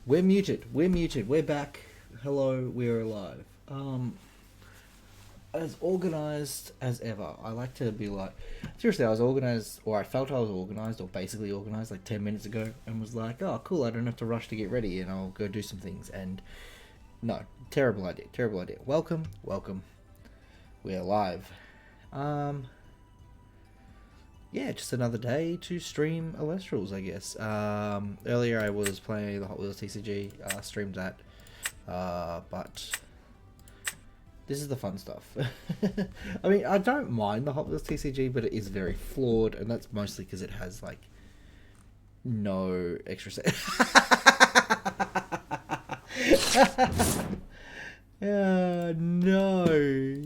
We're muted. We're muted. We're back. Hello, we're alive. As organized as ever. I like to be like, seriously, I was organized, or I felt I was organized, or basically organized like 10 minutes ago, and was like, oh, cool, I don't have to rush to get ready, and I'll go do some things. And no, terrible idea. Terrible idea. Welcome, welcome. We're live. Yeah, just another day to stream Alestrals, I guess. Earlier I was playing the Hot Wheels TCG, streamed that, but this is the fun stuff. I mean, I don't mind the Hot Wheels TCG, but it is very flawed, and that's mostly because it has, like, no extra set. No.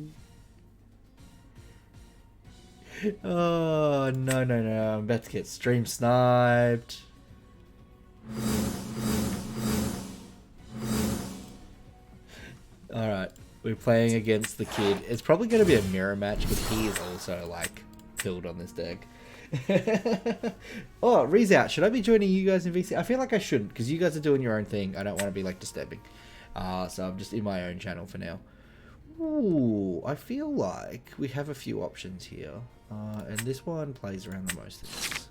Oh, no, no, no. I'm about to get stream sniped. Alright, we're playing against the kid. It's probably going to be a mirror match because he is also, like, killed on this deck. Oh, Ree's out. Should I be joining you guys in VC? I feel like I shouldn't because you guys are doing your own thing. I don't want to be, like, disturbing. So I'm just in my own channel for now. Ooh, I feel like we have a few options here. And this one plays around the most things.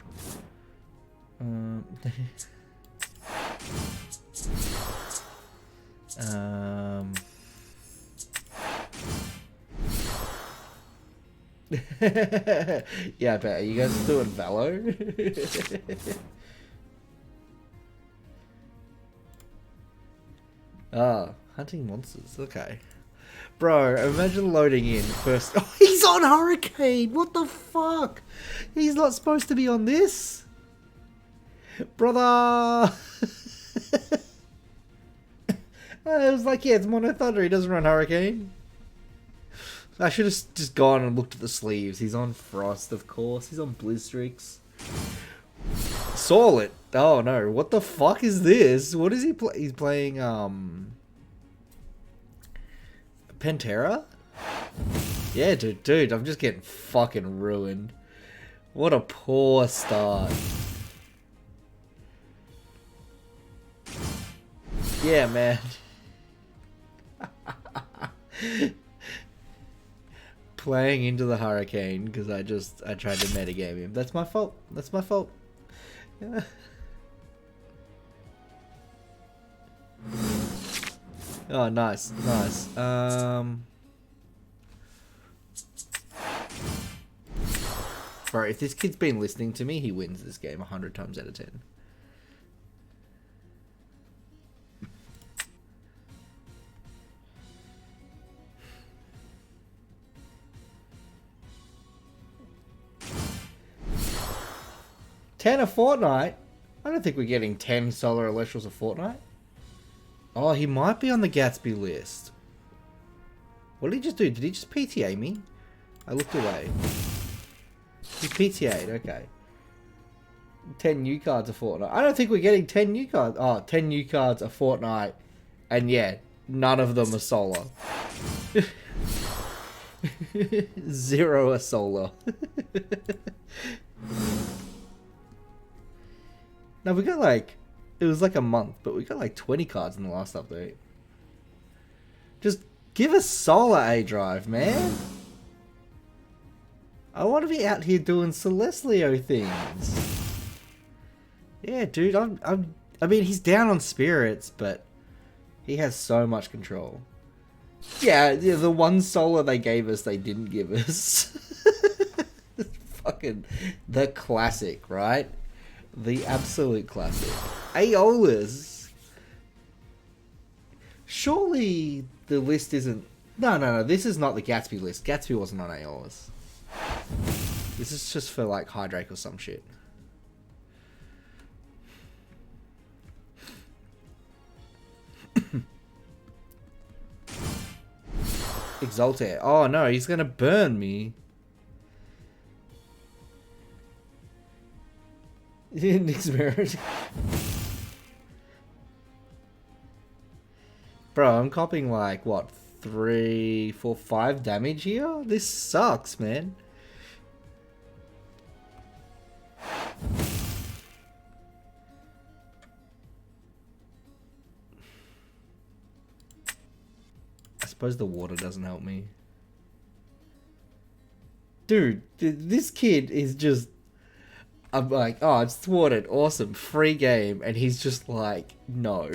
Yeah, but are you guys doing Valo? Hunting monsters. Okay. Bro, imagine loading in first. Oh, he's on Hurricane! What the fuck? He's not supposed to be on this? Brother! I was like, yeah, it's Mono Thunder. He doesn't run Hurricane. I should have just gone and looked at the sleeves. He's on Frost, of course. He's on Blizzrix. Saw it. Oh, no. What the fuck is this? What is he play? He's playing, Pantera? Yeah, dude, I'm just getting fucking ruined. What a poor start. Yeah, man. Playing into the Hurricane because I tried to metagame him. That's my fault. That's my fault. Yeah. Oh, nice, nice. Bro, if this kid's been listening to me, he wins this game 100 times out of 10. A fortnight? I don't think we're getting 10 Solar Electrals a fortnight. Oh, he might be on the Gatsby list. What did he just do? Did he just PTA me? I looked away. He PTA'd, okay. 10 new cards a fortnight. I don't think we're getting 10 new cards. Oh, 10 new cards a fortnight. And yeah, none of them are solar. 0 are solar. Now we got like, it was like a month, but we got like 20 cards in the last update. Just give us solar A-Drive, man. I want to be out here doing Celestlio things. Yeah, dude, I mean, he's down on spirits, but he has so much control. Yeah, the one solar they gave us, they didn't give us. Fucking the classic, right? The absolute classic. Aeolus. Surely the list isn't... No, this is not the Gatsby list. Gatsby wasn't on Aeolus. This is just for, like, Hydrake or some shit. Exaltair. Oh, no, he's gonna burn me. Nick's marriage. Bro, I'm copying like, what, 3, 4, 5 damage here? This sucks, man. suppose the water doesn't help me. Dude, this kid is just... I'm like, oh, it's thwarted. Awesome. Free game. And he's just like, no.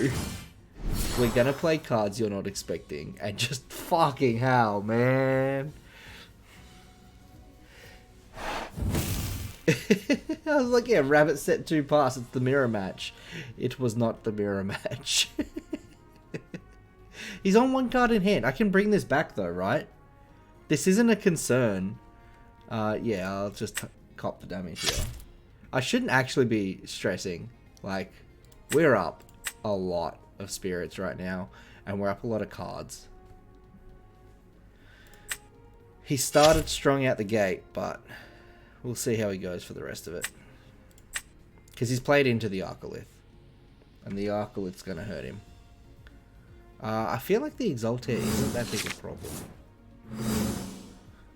We're gonna play cards you're not expecting. And just fucking hell, man. I was like, yeah, rabbit set 2 pass. It's the mirror match. It was not the mirror match. He's on 1 card in hand. I can bring this back though, right? This isn't a concern. Yeah, I'll just cop the damage here. I shouldn't actually be stressing. Like, we're up a lot of spirits right now. And we're up a lot of cards. He started strong out the gate, but we'll see how he goes for the rest of it. Because he's played into the Arcolith. And the Arcolith's going to hurt him. I feel like the Exaltair isn't that big a problem.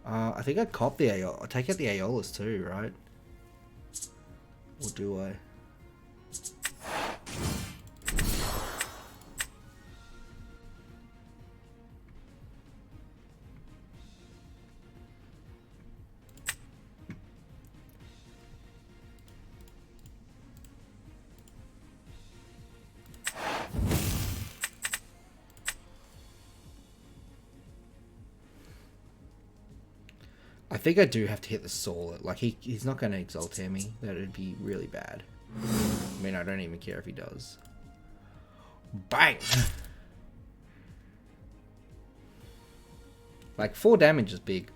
I think I cop the Aeolus. I take out the Aeolus too, right? Or do I? I think I do have to hit the Soul. Like, he's not going to Exaltair me. That would be really bad. I mean, I don't even care if he does. Bang! Like, 4 damage is big.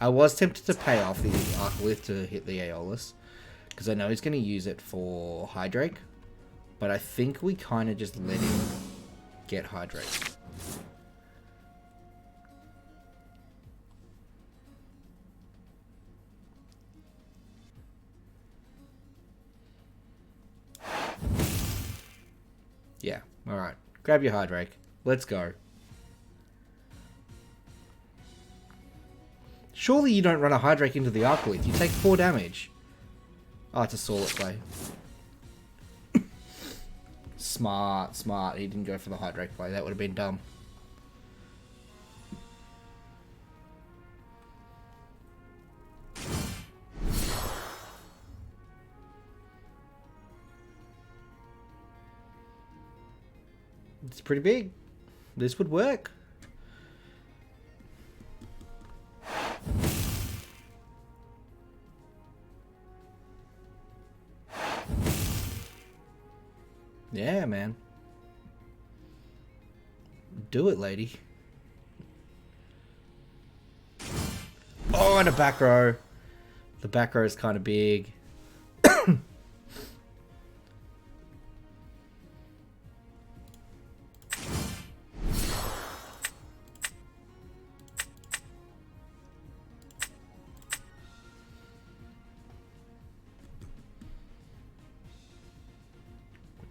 I was tempted to pay off the Arcolith to hit the Aeolus. Because I know he's going to use it for Hydrake. But I think we kind of just let him get Hydrake. Yeah, alright. Grab your Hydrake. Let's go. Surely you don't run a Hydrake into the Arcolith. You take 4 damage. Oh, it's a Soul at play. Smart, smart. He didn't go for the Hydrake play. That would have been dumb. It's pretty big. This would work. Yeah, man. Do it, lady. Oh, and a back row. The back row is kind of big.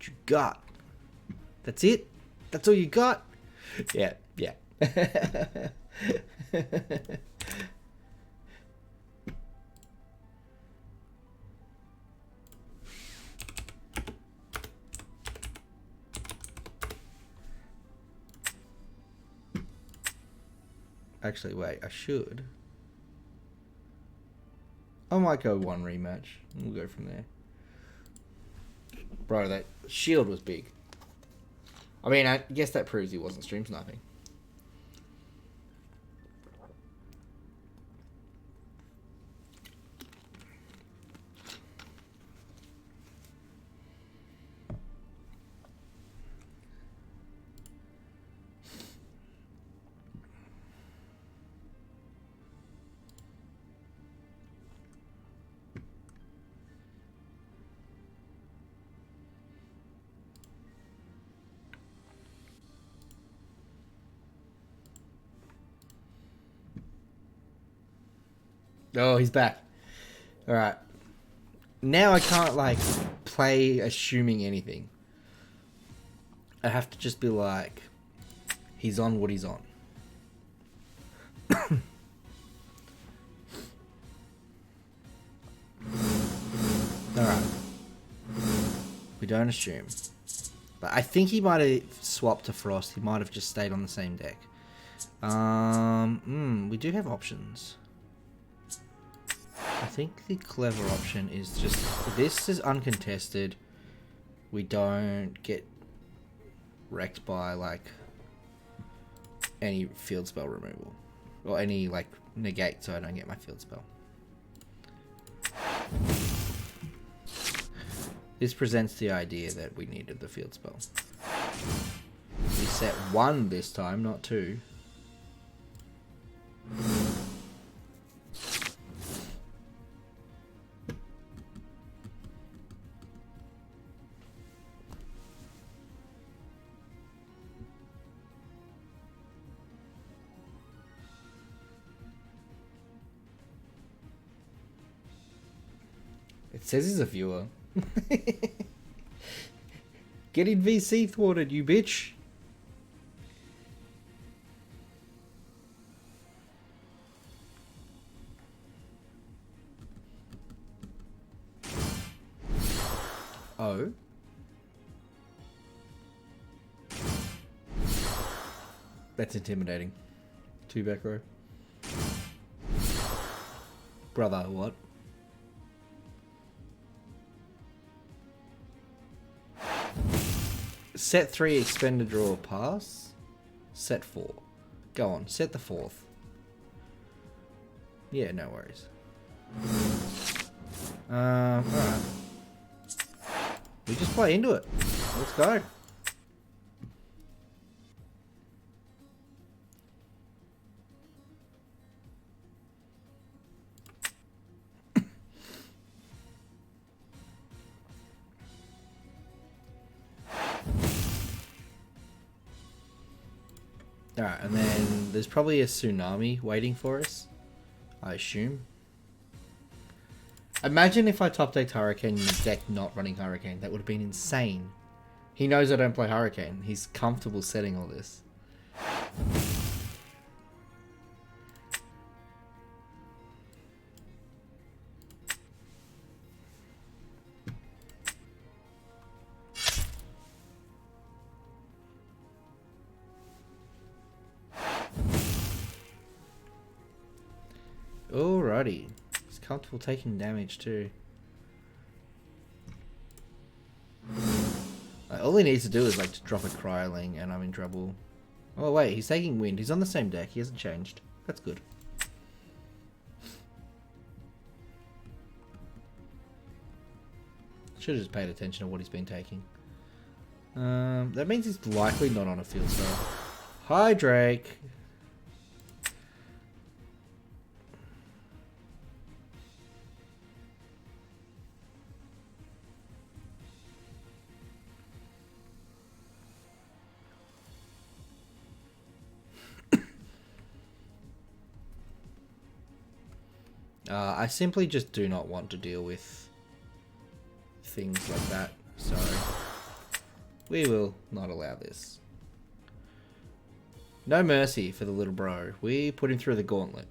You got? That's it? That's all you got? Yeah, yeah. Actually, wait, I should. I might go 1 rematch. We'll go from there. Bro, that shield was big. I mean, I guess that proves he wasn't stream sniping. Oh, he's back. Alright. Now I can't, like, play assuming anything. I have to just be like, he's on what he's on. Alright. We don't assume. But I think he might have swapped to Frost. He might have just stayed on the same deck. We do have options. I think the clever option is just... This is uncontested. We don't get wrecked by, like, any field spell removal. Or any, like, negate, so I don't get my field spell. This presents the idea that we needed the field spell. We set 1 this time, not 2. It says he's a viewer. Getting VC thwarted, you bitch. Oh. That's intimidating. 2 back row. Brother, what? Set 3, expend a draw, pass. Set 4. Go on, set the 4th. Yeah, no worries. Alright. We just play into it. Let's go. Alright, and then there's probably a tsunami waiting for us, I assume. Imagine if I top decked Hurricane in the deck not running Hurricane. That would have been insane. He knows I don't play Hurricane. He's comfortable setting all this. Alrighty. He's comfortable taking damage too. Like, all he needs to do is like to drop a Cryoling and I'm in trouble. Oh wait, he's taking wind. He's on the same deck. He hasn't changed. That's good. Should have just paid attention to what he's been taking. That means he's likely not on a field spell. Hi, Drake. I simply just do not want to deal with things like that, so we will not allow this. No mercy for the little bro. We put him through the gauntlet.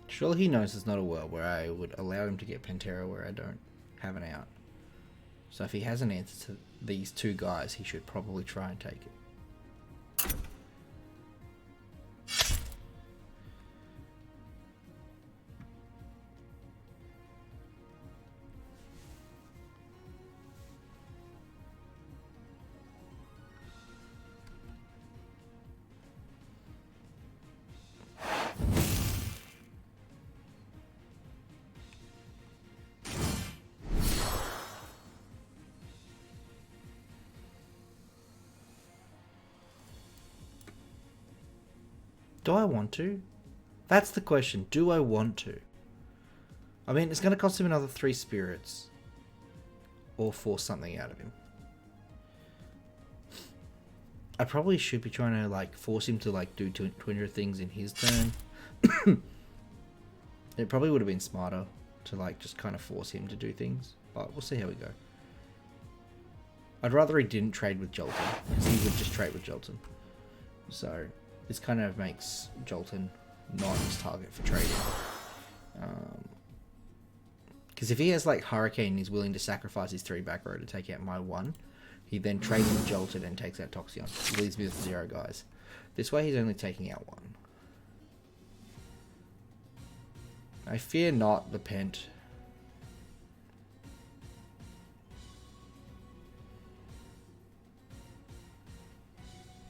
Surely he knows there's not a world where I would allow him to get Pantera where I don't have an out. So if he has an answer to these 2 guys, he should probably try and take it. Do I want to? That's the question. Do I want to? I mean, it's going to cost him another 3 spirits. Or force something out of him. I probably should be trying to, like, force him to, like, do 200 things in his turn. It probably would have been smarter to, like, just kind of force him to do things. But we'll see how we go. I'd rather he didn't trade with Jolton, because he would just trade with Jolton. So, this kind of makes Jolton not his target for trading. Because if he has, like, Hurricane and he's willing to sacrifice his 3 back row to take out my 1, he then trades with Jolton and takes out Toxion. He leaves me with 0 guys. This way he's only taking out 1. I fear not the Pent.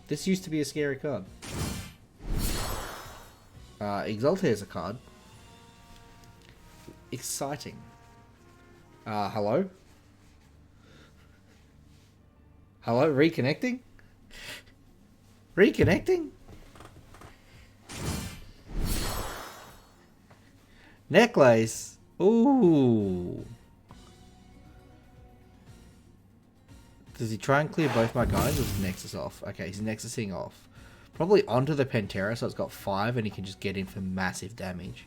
This used to be a scary card. Exaltair is a card. Exciting. Hello? Hello? Reconnecting? Reconnecting? Necklace. Ooh. Does he try and clear both my guys or is his Nexus off? Okay, he's Nexusing off. Probably onto the Pantera, so it's got 5 and he can just get in for massive damage.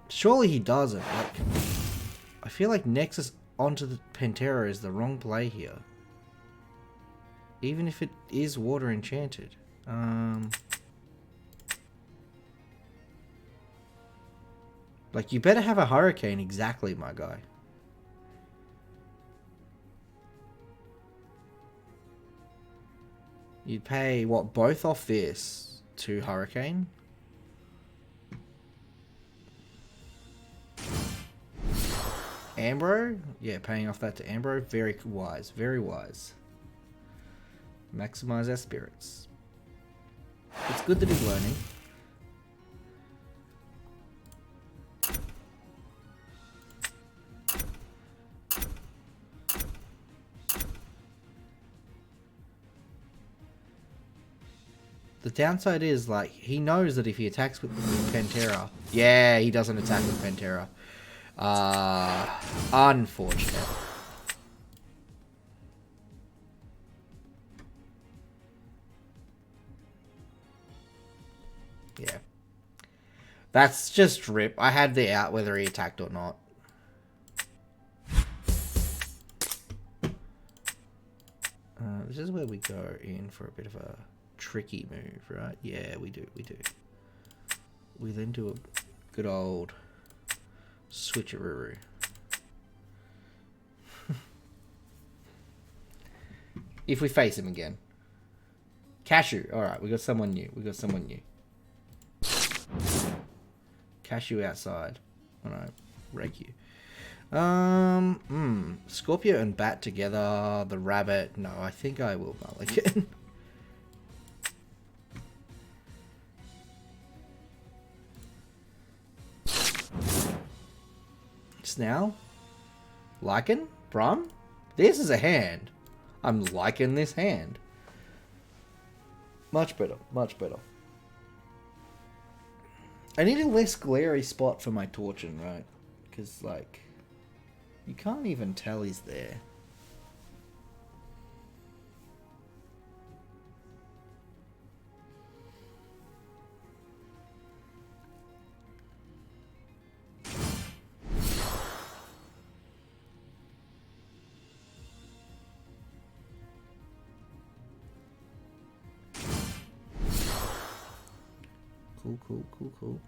Surely he doesn't. Like, I feel like Nexus onto the Pantera is the wrong play here. Even if it is water enchanted. Like, you better have a Hurricane exactly, my guy. You'd pay, what, both off this to Hurricane? Ambro? Yeah, paying off that to Ambro. Very wise. Very wise. Maximize our spirits. It's good that he's learning. The downside is, like, he knows that if he attacks with Pantera... Yeah, he doesn't attack with Pantera. Unfortunate. Yeah. That's just rip. I had the out whether he attacked or not. This is where we go in for a bit of a tricky move, right? Yeah, we do. We then do a good old switcheroo. If we face him again. Cashew. Alright, we got someone new. Cashew outside. Oh no, rake you. Scorpio and Bat together. The rabbit. No, I think I will mulligan. Now, Lycan? Brum? This is a hand. I'm liking this hand. Much better, much better. I need a less glary spot for my Torchin, right? Because, like, you can't even tell he's there. Cool.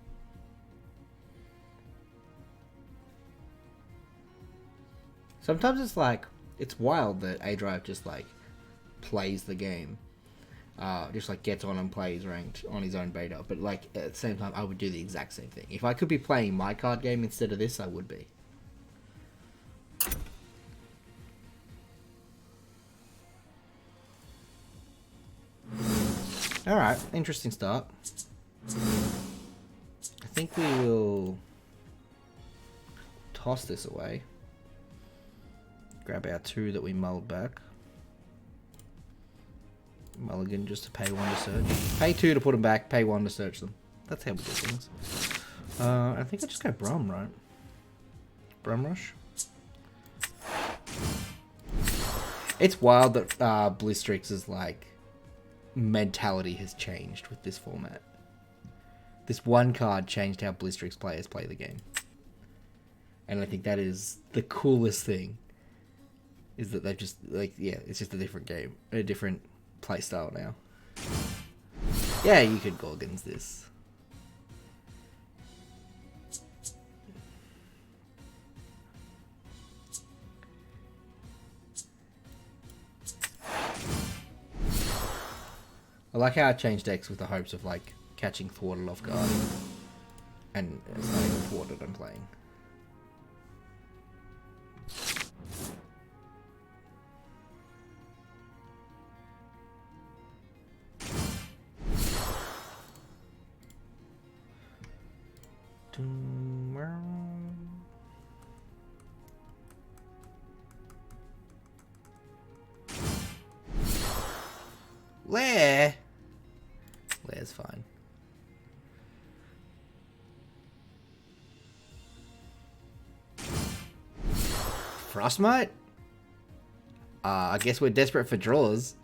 Sometimes it's like, it's wild that A-Drive just like plays the game. Just like gets on and plays ranked on his own beta. But like at the same time, I would do the exact same thing. If I could be playing my card game instead of this, I would be. Alright, interesting start. I think we will toss this away. Grab our 2 that we mulled back. Mulligan just to pay 1 to search. Pay 2 to put them back, pay 1 to search them. That's how we do things. I think I just go Brum, right? Brum Rush? It's wild that Blistrix's like mentality has changed with this format. This one card changed how Blistrix players play the game. And I think that is the coolest thing. Is that they've just, like, yeah, it's just a different game. A different playstyle now. Yeah, you could Gorgons this. I like how I changed decks with the hopes of, like, catching Thwarted off guard. And it's not even Thwarted I'm playing. Lair! Lair's fine. Frostmite? I guess we're desperate for draws.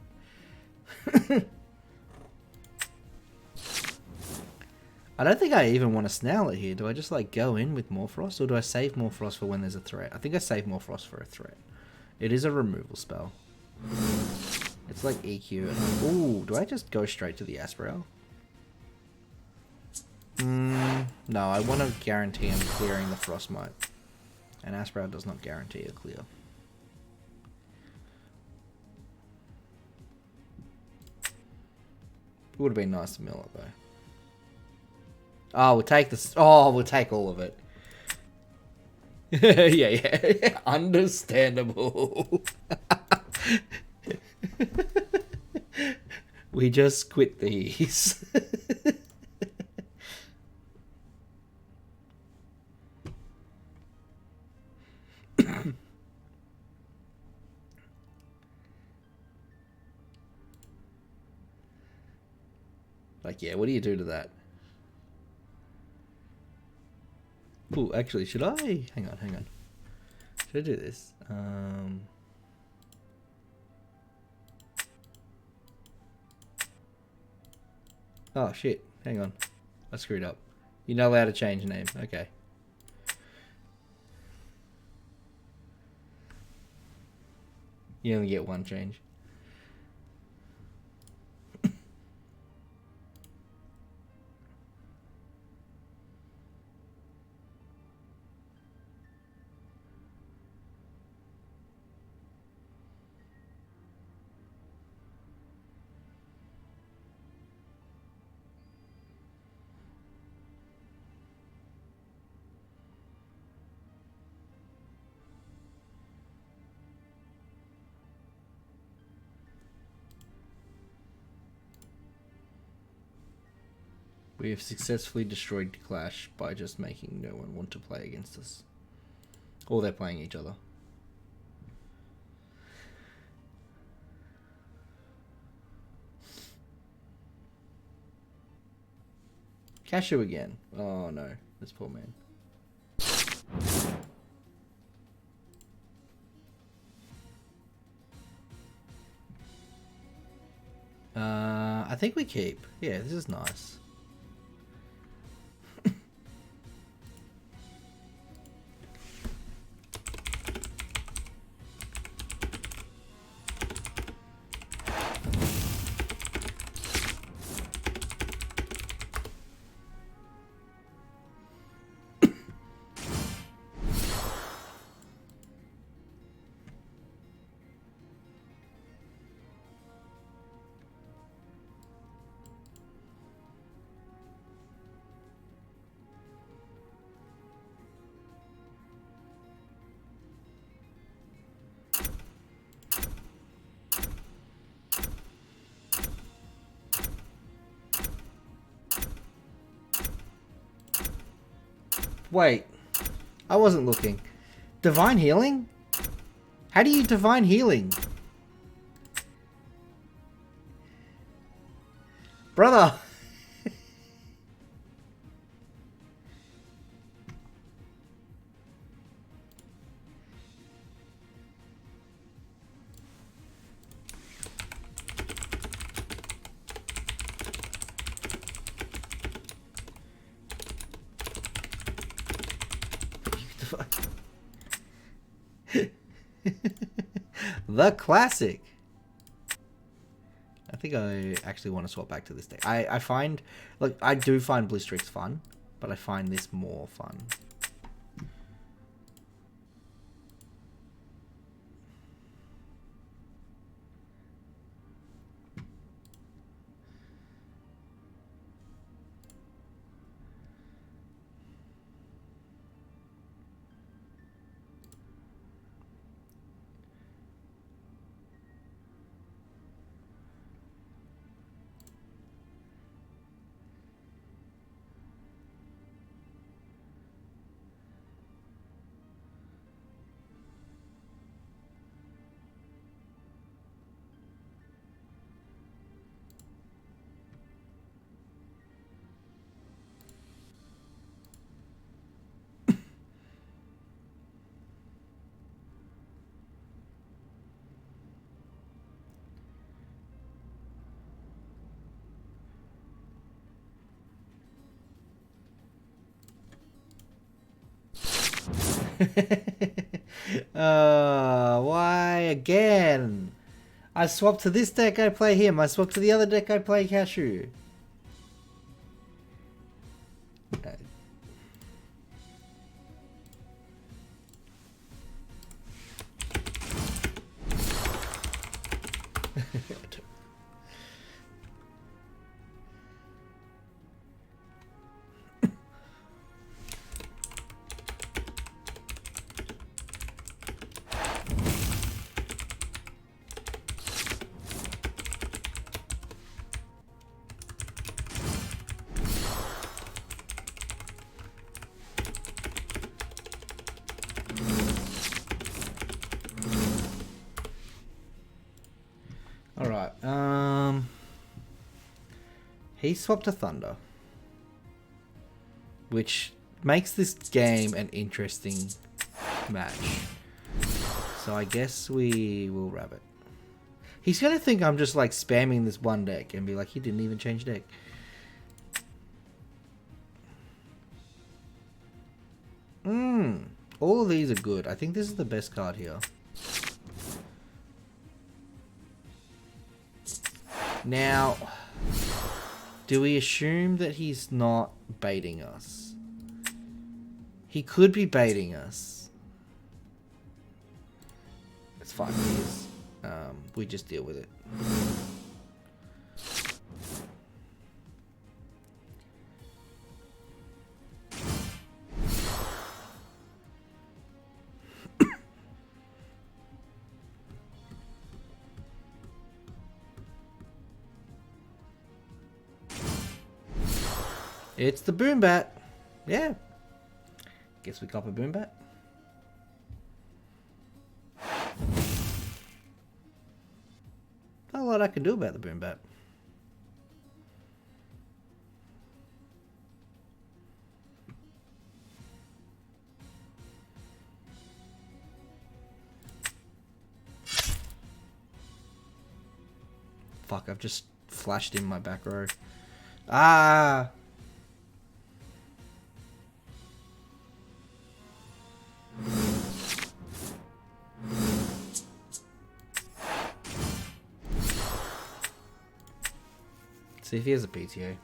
I don't think I even want to snail it here. Do I just like go in with Morfrost, or do I save Morfrost for when there's a threat? I think I save Morfrost for a threat. It is a removal spell. It's like EQ. Ooh, do I just go straight to the Asperal? No, I want to guarantee I'm clearing the Frostmite. And Asperal does not guarantee a clear. It would have been nice to mill it though. Oh, we'll take this. Oh, we'll take all of it. yeah. Understandable. We just quit these. Like, yeah, what do you do to that? Ooh, actually, should I? Hang on. Should I do this? Oh, shit. Hang on. I screwed up. You're not allowed to change name. Okay. You only get one change. We have successfully destroyed Clash by just making no one want to play against us. Or they're playing each other. Cashew again. Oh no, this poor man. I think we keep. Yeah, this is nice. Wait, I wasn't looking. Divine Healing? How do you Divine Healing? Brother! The classic. I think I actually want to swap back to this deck. I find, look, I do find Blisterix fun, but I find this more fun. Why again? I swap to this deck, I play him. I swap to the other deck, I play Cashew. Alright, he swapped to Thunder, which makes this game an interesting match. So I guess we will Rabbit. He's gonna think I'm just like spamming this one deck and be like, he didn't even change deck. All of these are good. I think this is the best card here. Now, do we assume that he's not baiting us? He could be baiting us. It's fine. We just deal with it. It's the Boombat. Yeah. Guess we cop a Boombat. Not a lot I can do about the Boombat. Fuck, I've just flashed in my back row. Ah! See if he has a PTA.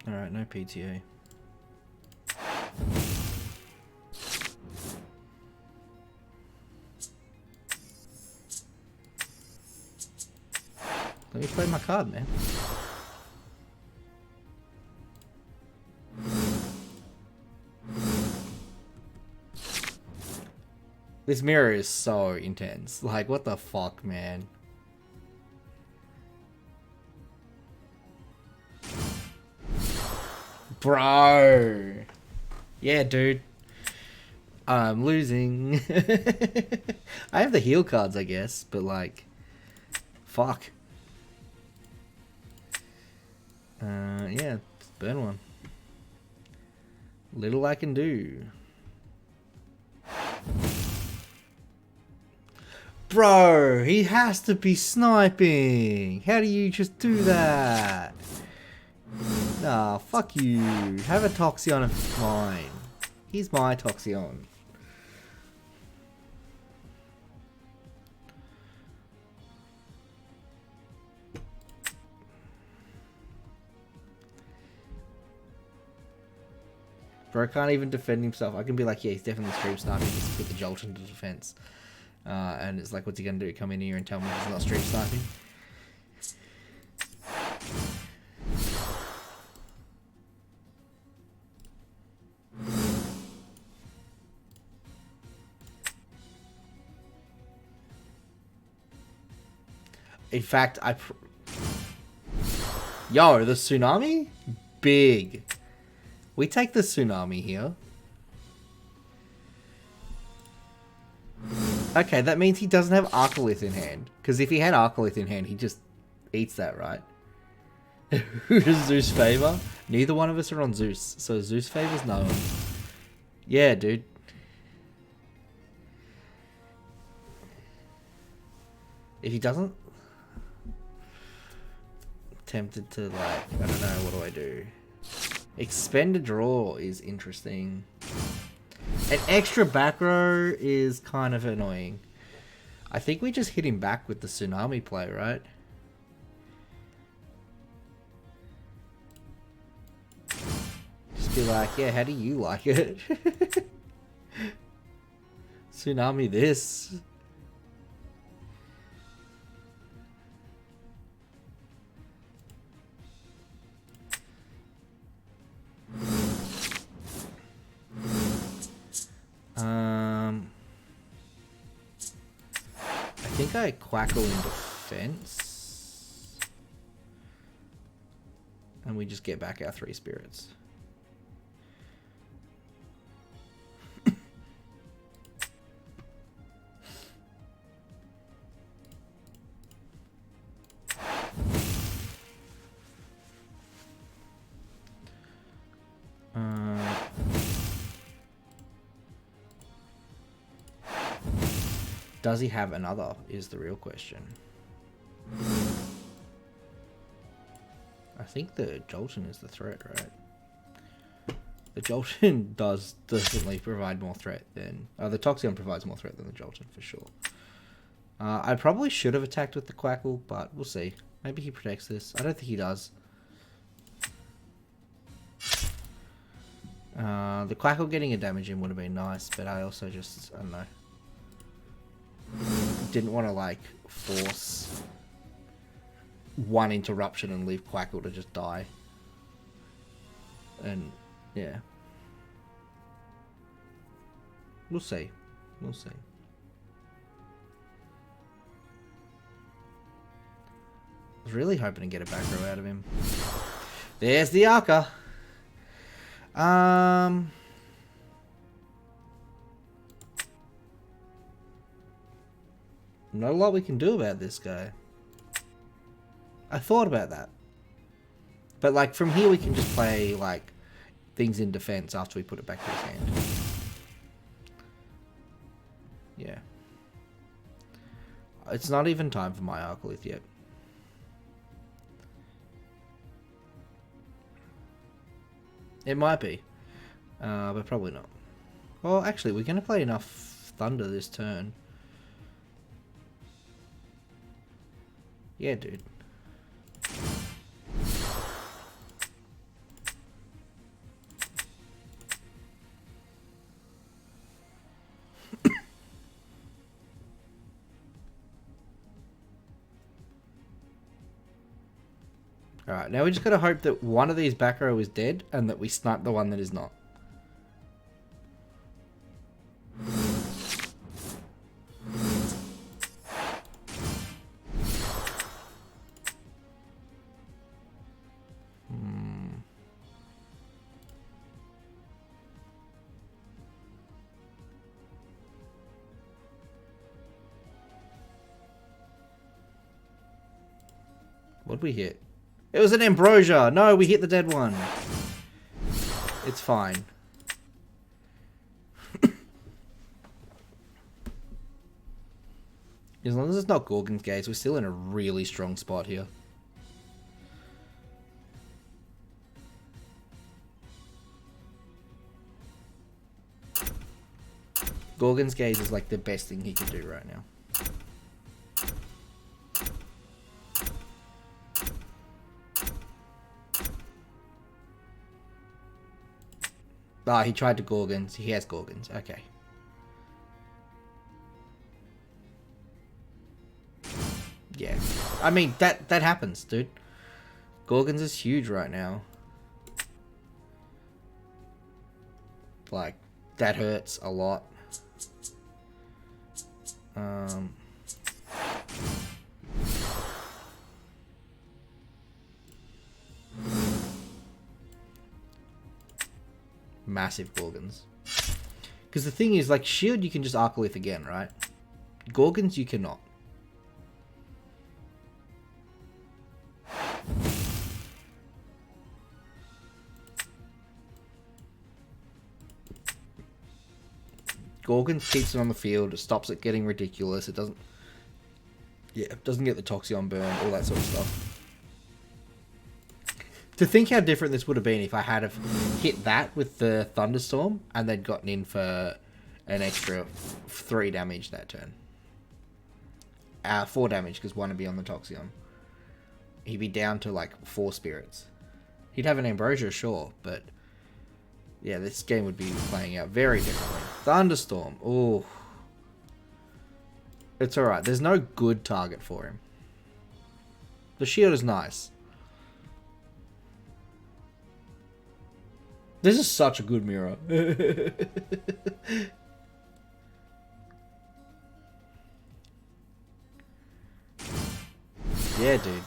Alright, no PTA. Let me play my card, man. This mirror is so intense. Like, what the fuck, man? Bro. Yeah, dude. I'm losing. I have the heal cards, I guess, but like, fuck. Yeah, burn one. Little I can do. Bro, he has to be sniping. How do you just do that? Nah, fuck you. Have a Toxion of mine. He's my Toxion. Bro can't even defend himself. I can be like, yeah, he's definitely stream sniping just to put the Jolt into defense. And it's like, what's he gonna do? Come in here and tell me he's not stream sniping? In fact, Yo, the Tsunami? Big. We take the Tsunami here. Okay, that means he doesn't have Arcolith in hand. Because if he had Arcolith in hand, he just eats that, right? Who does Zeus favor? Neither one of us are on Zeus, so Zeus favors no one. Yeah, dude. If he doesn't... Tempted to, like, I don't know, what do I do? Expend a draw is interesting. An extra back row is kind of annoying. I think we just hit him back with the Tsunami play, right? Just be like, yeah, how do you like it? Tsunami this. I think I Quackle in defense. And we just get back our 3 spirits. Does he have another, is the real question. I think the Jolteon is the threat, right? The Jolteon does definitely provide more threat than... the Toxion provides more threat than the Jolteon, for sure. I probably should have attacked with the Quackle, but we'll see. Maybe he protects this. I don't think he does. The Quackle getting a damage in would have been nice, but I also just... I don't know. Didn't want to, like, force one interruption and leave Quackle to just die. And, yeah. We'll see. We'll see. I was really hoping to get a back row out of him. There's the Arca. Not a lot we can do about this guy. I thought about that. But, like, from here we can just play, like, things in defense after we put it back to his hand. Yeah. It's not even time for my Arcolith yet. It might be. But probably not. Well, actually, we're going to play enough Thunder this turn. Yeah, dude. Alright, now we just gotta hope that one of these back row is dead and that we snipe the one that is not. What'd we hit? It was an Ambrosia! No, we hit the dead one. It's fine. As long as it's not Gorgon's Gaze, we're still in a really strong spot here. Gorgon's Gaze is like the best thing he can do right now. Ah, he tried to Gorgons. He has Gorgons. Okay. Yeah. I mean, that happens, dude. Gorgons is huge right now. Like, that hurts a lot. Massive Gorgons. Because the thing is, like, Shield you can just Arcolith again, right? Gorgons you cannot. Gorgons keeps it on the field, it stops it getting ridiculous, it doesn't... Yeah, it doesn't get the Toxion burn, all that sort of stuff. To think how different this would have been if I had have hit that with the Thunderstorm and then gotten in for an extra 3 damage that turn. 4 damage, because 1 would be on the Toxion. He'd be down to like 4 spirits. He'd have an Ambrosia, sure, but... Yeah, this game would be playing out very differently. Thunderstorm. Ooh. It's alright. There's no good target for him. The shield is nice. This is such a good mirror. Yeah, dude.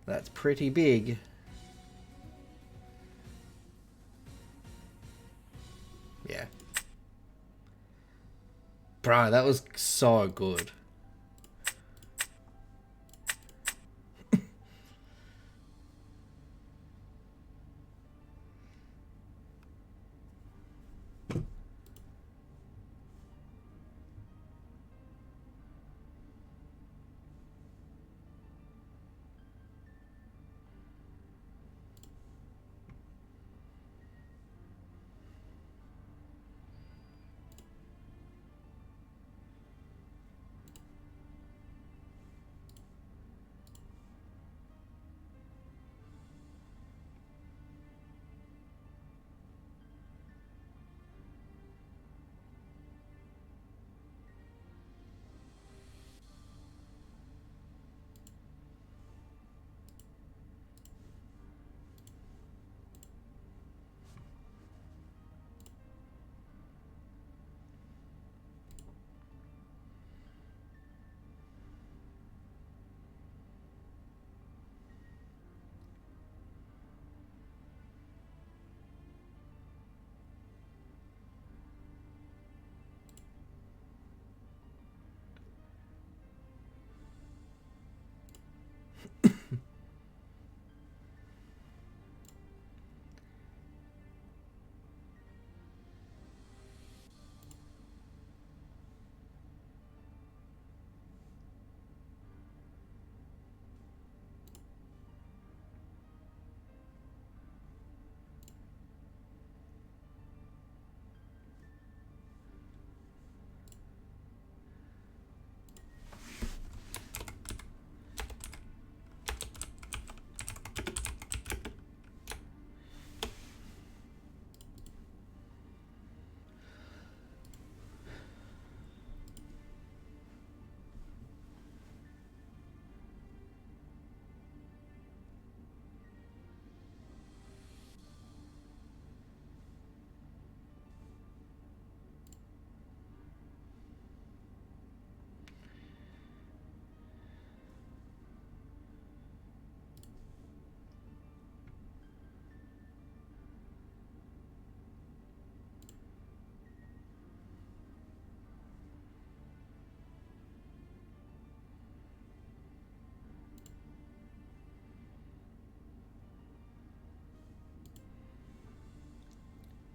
That's pretty big. Yeah. Bro, that was so good.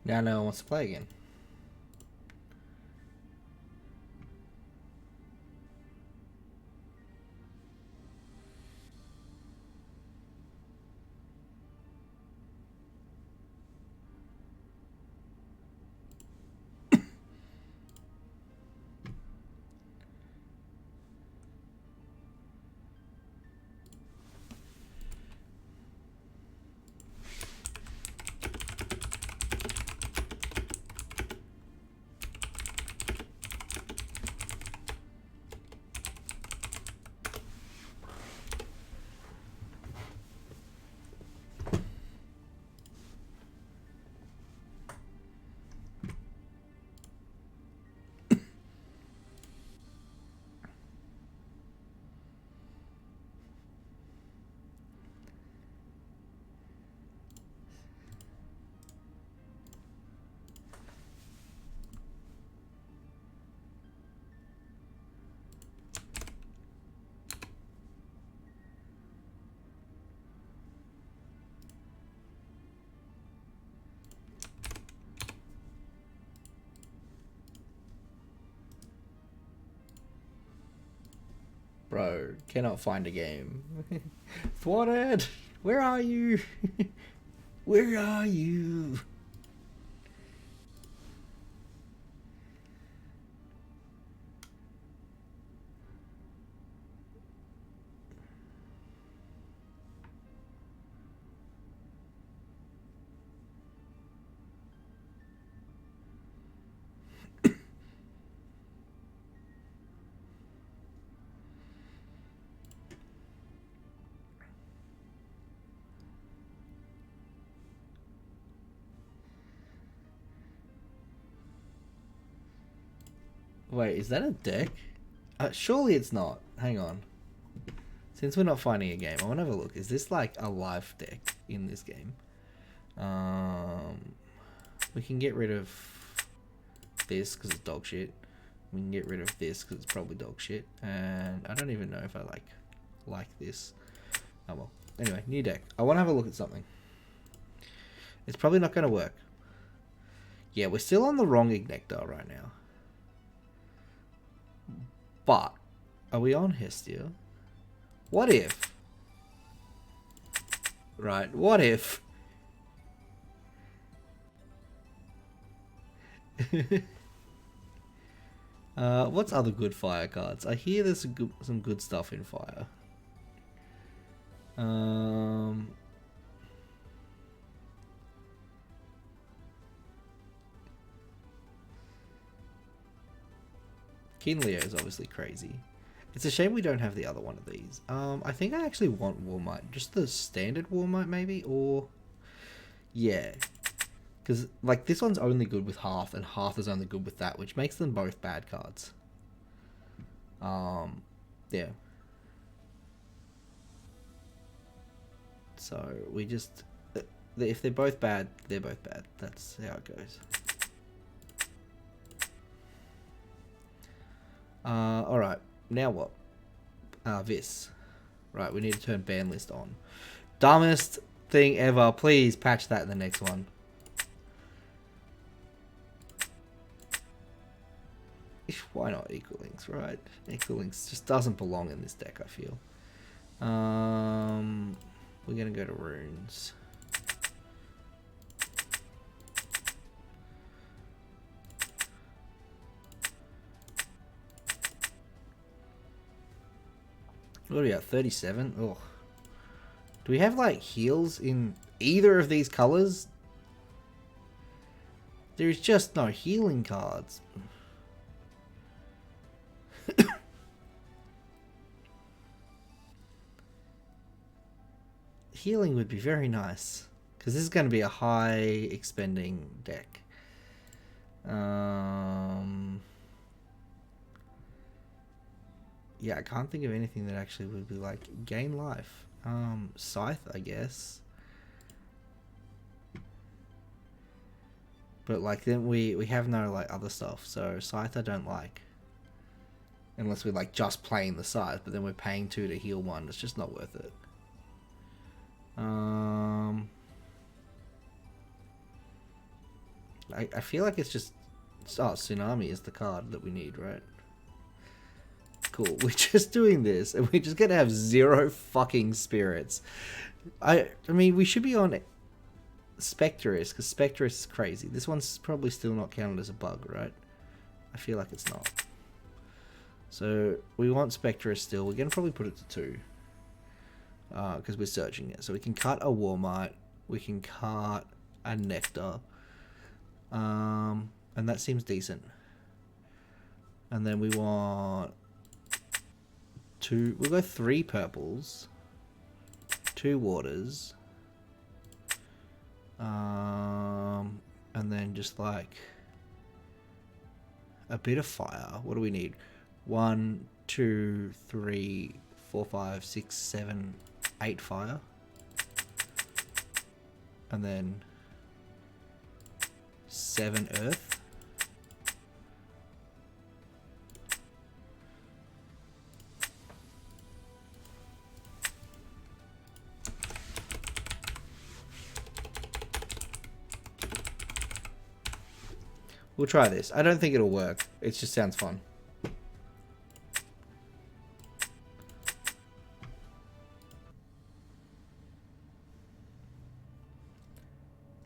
Now no one wants to play again. Bro, cannot find a game. Thwarted! Where are you? Where are you? Wait, is that a deck? Surely it's not. Hang on. Since we're not finding a game, I want to have a look. Is this like a live deck in this game? We can get rid of this because it's dog shit. We can get rid of this because it's probably dog shit. And I don't even know if I like this. Oh well. Anyway, new deck. I want to have a look at something. It's probably not going to work. Yeah, we're still on the wrong Ignectar right now. But, are we on Hestia? What if? Right, what if? What's other good fire cards? I hear there's some good stuff in fire. King Leo is obviously crazy. It's a shame we don't have the other one of these. I think I actually want Warmite. Just the standard Warmite, maybe? Or... yeah. Because, like, this one's only good with Hearth, and Hearth is only good with that, which makes them both bad cards. Yeah. So, we just... if they're both bad, they're both bad. That's how it goes. Alright. Now what? This. Right, we need to turn ban list on. Dumbest thing ever. Please patch that in the next one. Why not Equal Links, right? Equal Links just doesn't belong in this deck, I feel. We're gonna go to runes. What are we at? 37? Oh. Do we have like heals in either of these colors? There's just no healing cards. Healing would be very nice. Because this is going to be a high expending deck. Yeah, I can't think of anything that actually would be like gain life. Scythe, I guess. But like then we have no like other stuff, so Scythe I don't like. Unless we're like just playing the Scythe, but then we're paying 2 to heal 1. It's just not worth it. I feel like it's just... Oh, Tsunami is the card that we need, right? Cool. We're just doing this, and we're just gonna have 0 fucking spirits. I mean, we should be on Specterus, because Specterus is crazy. This one's probably still not counted as a bug, right? I feel like it's not. So, we want Specterus still. We're gonna probably put it to 2. Because we're searching it. So we can cut a Warmite. We can cut a Nectar. And that seems decent. And then we want 2... We'll go 3 purples. 2 waters. And then just like... a bit of fire. What do we need? 1, 2, 3, 4, 5, 6, 7, 8 fire. And then 7 earth. We'll try this. I don't think it'll work. It just sounds fun.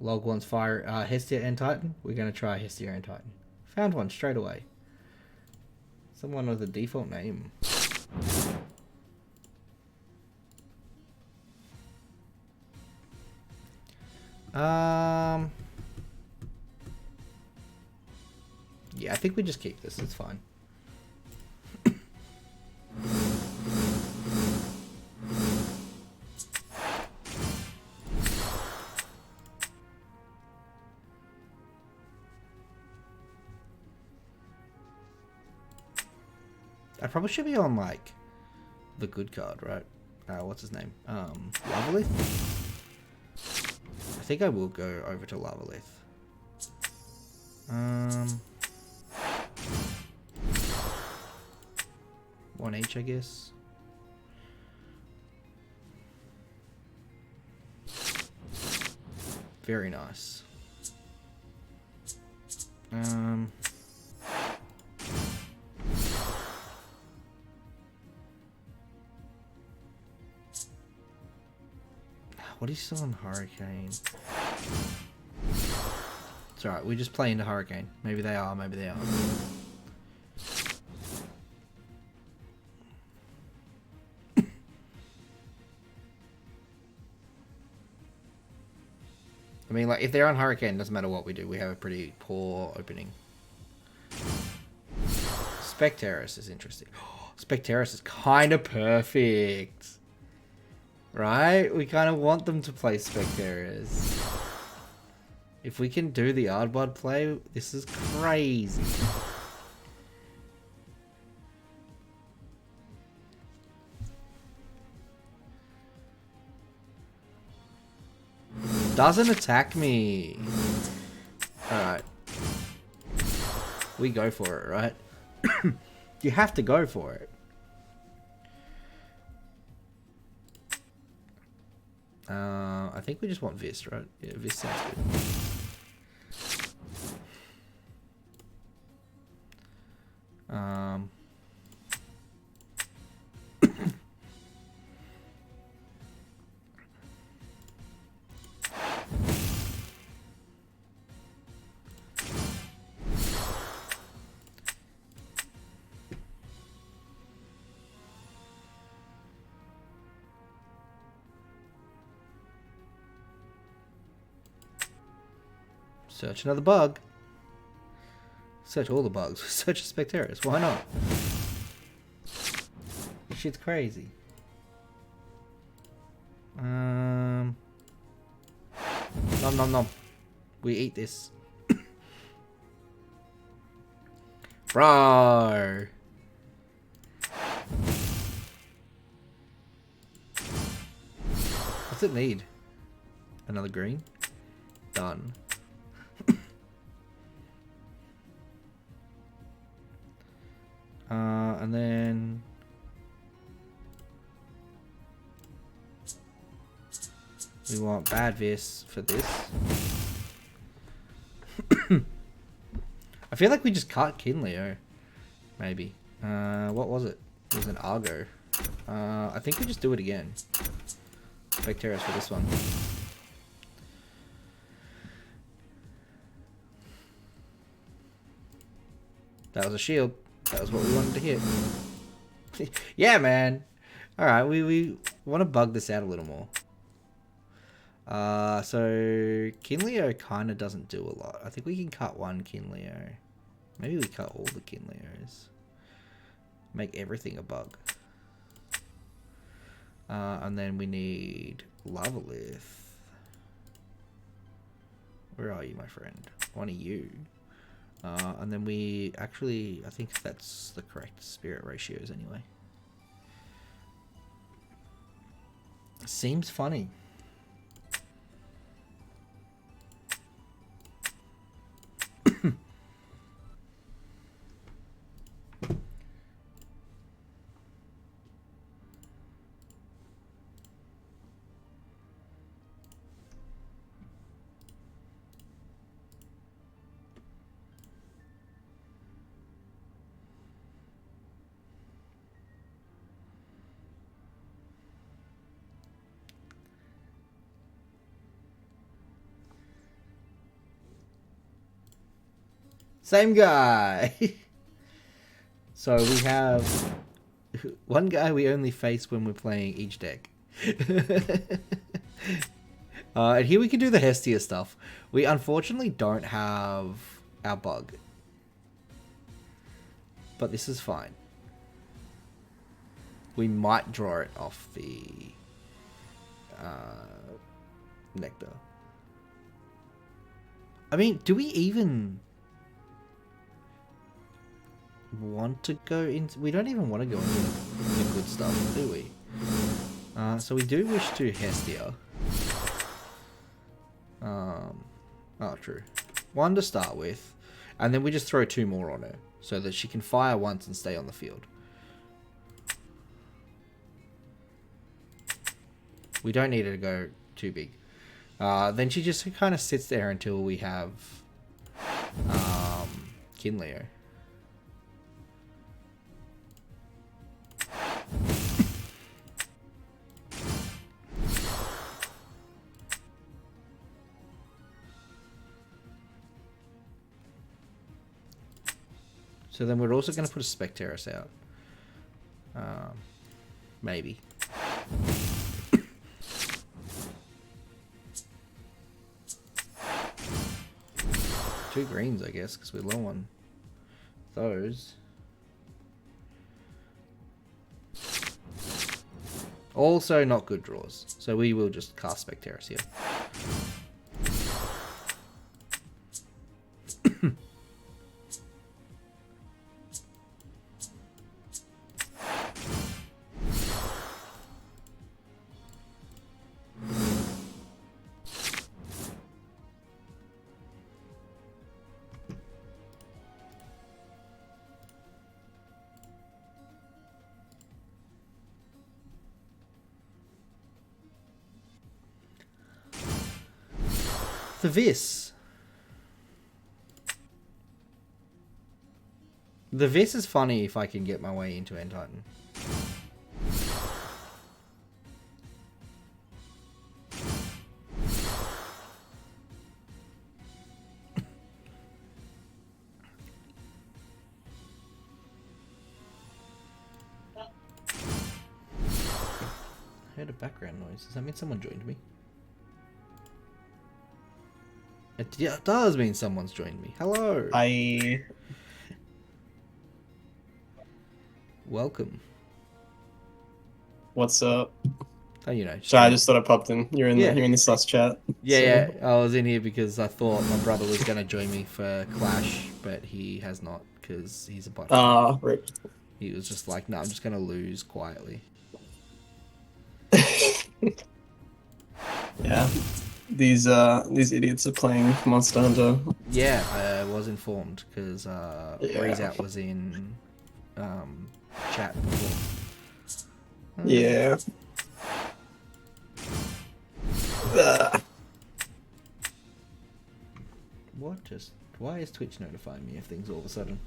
Log wants fire Hestia and Titan. We're going to try Hestia and Titan. Found one straight away. Someone with a default name. Yeah, I think we just keep this. It's fine. I probably should be on, like, the good card, right? What's his name? Lavalith? I think I will go over to Lavalith. 1 each, I guess. Very nice. What is still on Hurricane? It's alright, we just play into Hurricane. Maybe they are, maybe they aren't. I mean, like, if they're on Hurricane, it doesn't matter what we do. We have a pretty poor opening. Specterus is interesting. Specterus is kind of perfect. Right? We kind of want them to play Specterus. If we can do the Ardbod play, this is crazy. Doesn't attack me. Alright. We go for it, right? You have to go for it. I think we just want Vis, right? Yeah, Vis sounds good. Search another bug. Search all the bugs. Search Specterus. Why not? Shit's crazy. Nom nom nom. We eat this. Bro. What's it need? Another green? Done. And then we want bad Vis for this. I feel like we just cut Kinleo. Maybe. What was it? It was an Argo. I think we just do it again. Specteros for this one. That was a shield. That was what we wanted to hit. Yeah, man. Alright, we want to bug this out a little more. So Kinleo kind of doesn't do a lot. I think we can cut one Kinleo. Maybe we cut all the Kinleos. Make everything a bug. And then we need Lavalith. Where are you, my friend? One of you. And then we actually, I think that's the correct spirit ratios anyway. Seems funny. Same guy. So we have one guy we only face when we're playing each deck. And here we can do the Hestia stuff. We unfortunately don't have our bug. But this is fine. We might draw it off the Nectar. I mean, do we even want to go into... We don't even want to go into the good stuff, do we? So we do wish to Hestia. Oh, true. One to start with. And then we just throw two more on her. So that she can fire once and stay on the field. We don't need her to go too big. Then she just kind of sits there until we have Kinleo. So then we're also going to put a Specteros out. Maybe. Two greens, I guess, because we're low on those. Also not good draws. So we will just cast Specteros here. The Vis. The Vis is funny if I can get my way into End Titan. I heard a background noise. Does that mean someone joined me? It does mean someone's joined me. Hello. Hi. Welcome. What's up? Oh, you know. So I just thought I popped in. You're in the sus chat. Yeah, so. yeah. I was in here because I thought my brother was gonna join me for Clash, but he has not because he's a bot. Right. He was just like, "No, I'm just gonna lose quietly." Yeah. These idiots are playing Monster Hunter. Yeah, I was informed because Breezeout was in chat before. Yeah. What just Why is Twitch notifying me of things all of a sudden?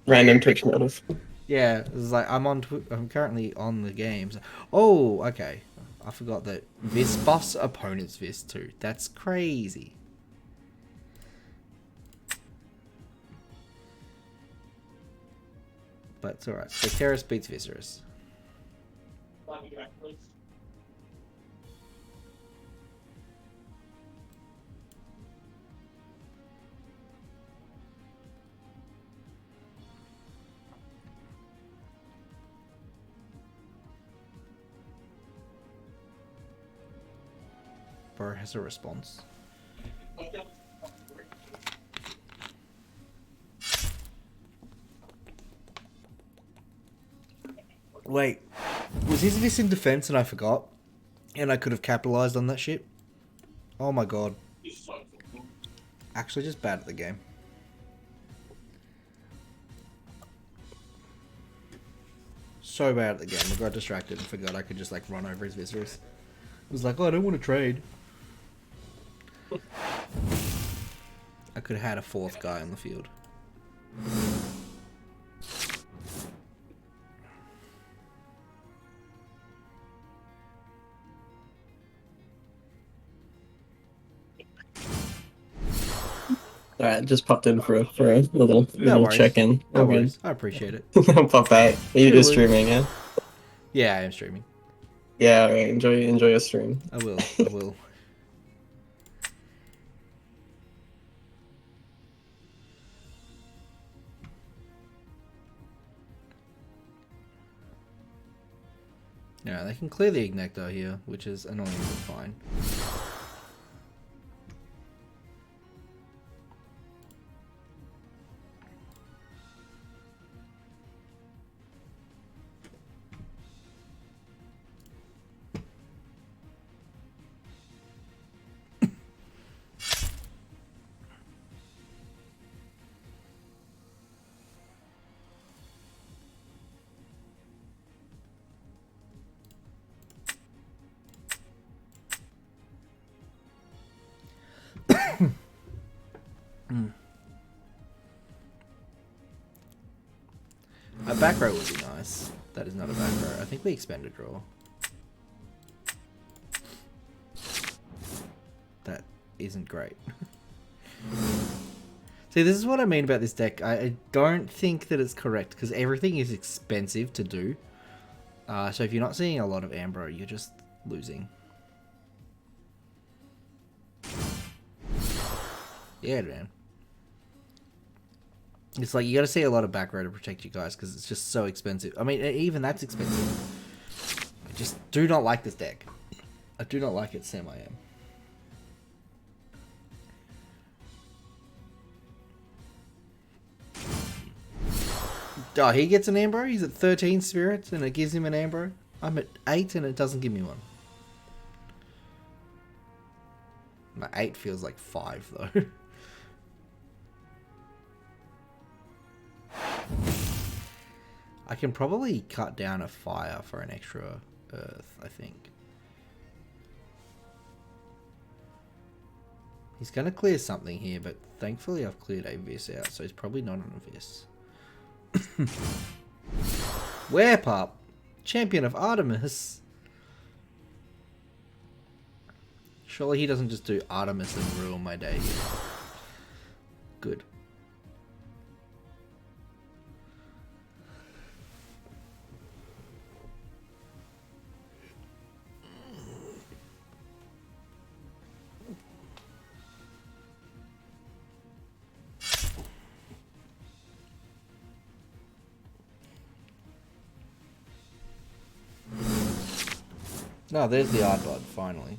Random Twitch notif. Yeah, it's like I'm currently on the games. Oh, okay. I forgot that this boss opponent's this too. That's crazy. But it's alright. So Terrace beats Viserys. Bro has a response. Wait, was his this in defense and I forgot? And I could have capitalized on that shit? Oh my god. Actually just bad at the game. So bad at the game. I got distracted and forgot I could just like run over his Viserys. I was like, oh, I don't want to trade. I could have had a fourth guy on the field. Alright, just popped in for a little worries. check-in. No Okay. worries. I appreciate it. Pop out. You're just streaming, yeah? Yeah, I am streaming. Yeah, alright. Enjoy your stream. I will. I will. Yeah, they can clear the Ignector here, which is annoying but fine. A back row would be nice. That is not a back row. I think we expend a draw. That isn't great. See, this is what I mean about this deck. I don't think that it's correct because everything is expensive to do. So if you're not seeing a lot of Ambro, you're just losing. Yeah, man. It's like you gotta see a lot of back row to protect you guys because it's just so expensive. I mean, even that's expensive. I just do not like this deck. I do not like it, Sam I am. Oh, he gets an Ambro? He's at 13 spirits and it gives him an Ambro? I'm at 8 and it doesn't give me one. My 8 feels like 5 though. I can probably cut down a fire for an extra earth, I think. He's going to clear something here, but thankfully I've cleared a Vis out, so he's probably not on a Vis. Werepup, champion of Artemis. Surely he doesn't just do Artemis and ruin my day here. Good. No, there's the Ardbud, finally.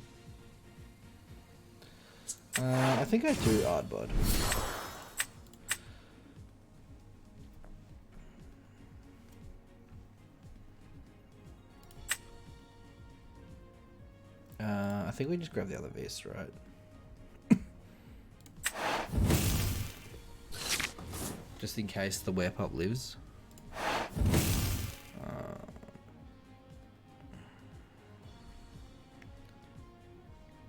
I think I do Ardbud. I think we just grab the other Vis, right? Just in case the Werepup lives.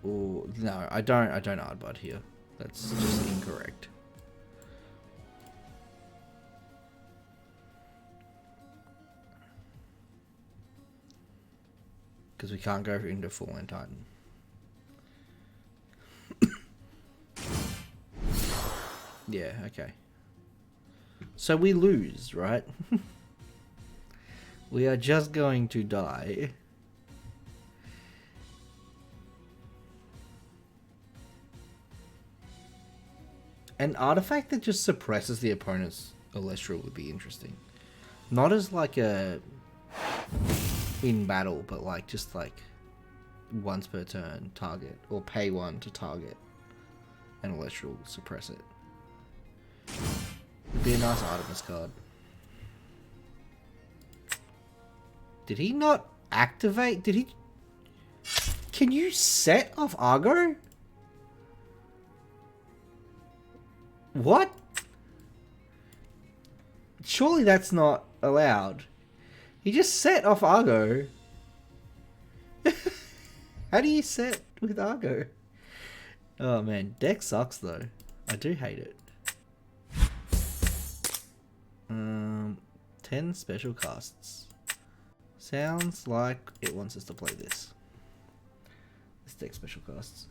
Oh no, I don't Ardbud here. That's just incorrect. Because we can't go into Fallen Titan. Yeah, okay. So we lose, right? We are just going to die. An artifact that just suppresses the opponent's Celestial would be interesting. Not as like a in battle, but like just like once per turn target, or pay one to target an Celestial, suppress it. Would be a nice Artemis card. Did he not activate? Did he? Can you set off Argo? What? Surely that's not allowed. He just set off Argo. How do you set with Argo? Oh man, deck sucks though. I do hate it. 10 special casts. Sounds like it wants us to play this. This deck special casts.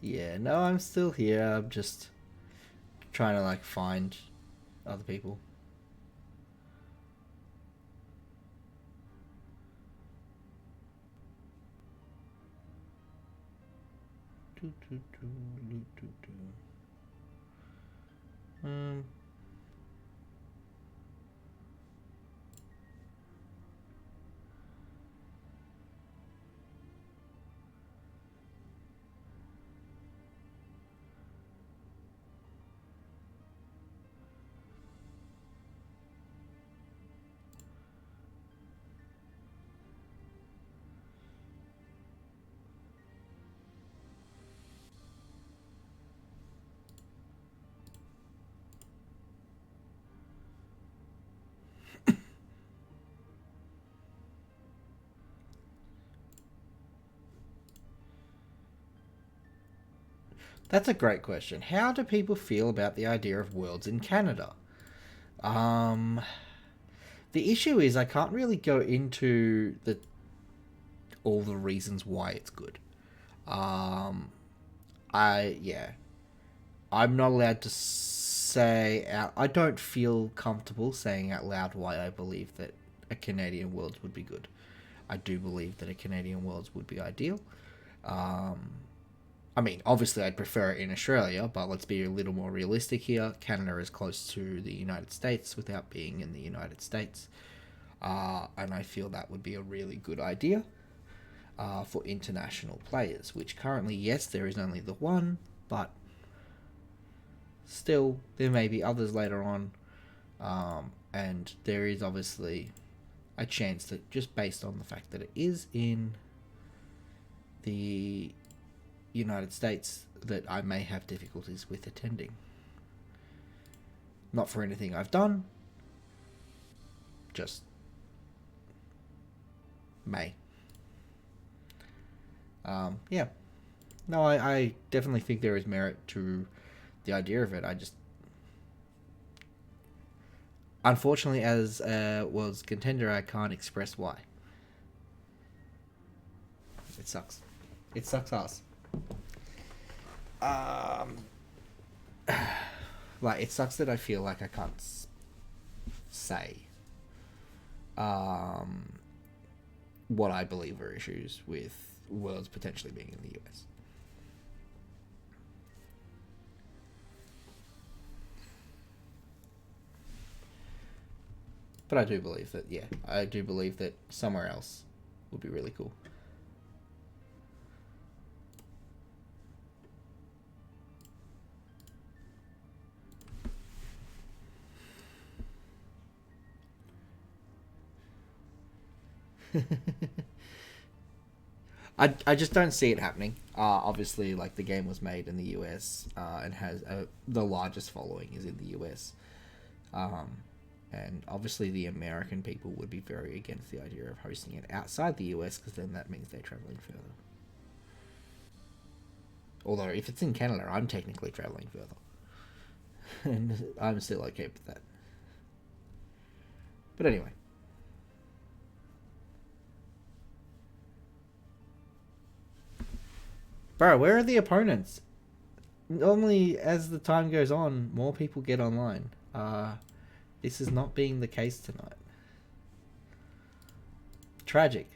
Yeah, no, I'm still here. I'm just trying to like find other people. Um. That's a great question. How do people feel about the idea of Worlds in Canada? Um, the issue is I can't really go into all the reasons why it's good. Um, yeah, I'm not allowed to say out. I don't feel comfortable saying out loud why I believe that a Canadian Worlds would be good. I do believe that a Canadian Worlds would be ideal. I mean, obviously, I'd prefer it in Australia, but let's be a little more realistic here. Canada is close to the United States without being in the United States. And I feel that would be a really good idea for international players, which currently, yes, there is only the one, but still, there may be others later on. And there is obviously a chance that just based on the fact that it is in the United States that I may have difficulties with attending. Not for anything I've done, just may. Yeah. No, I definitely think there is merit to the idea of it. I just, unfortunately, as a world's contender, I can't express why. It sucks. It sucks ass. Like, it sucks that I feel like I can't say what I believe are issues with worlds potentially being in the US. But I do believe that, yeah, I do believe that somewhere else would be really cool. I just don't see it happening. Obviously, like, the game was made in the US and has the largest following is in the US. And obviously, the American people would be very against the idea of hosting it outside the US because then that means they're traveling further. Although, if it's in Canada, I'm technically traveling further. And I'm still okay with that. But anyway. Bro, where are the opponents? Normally, as the time goes on, more people get online. This is not being the case tonight. Tragic.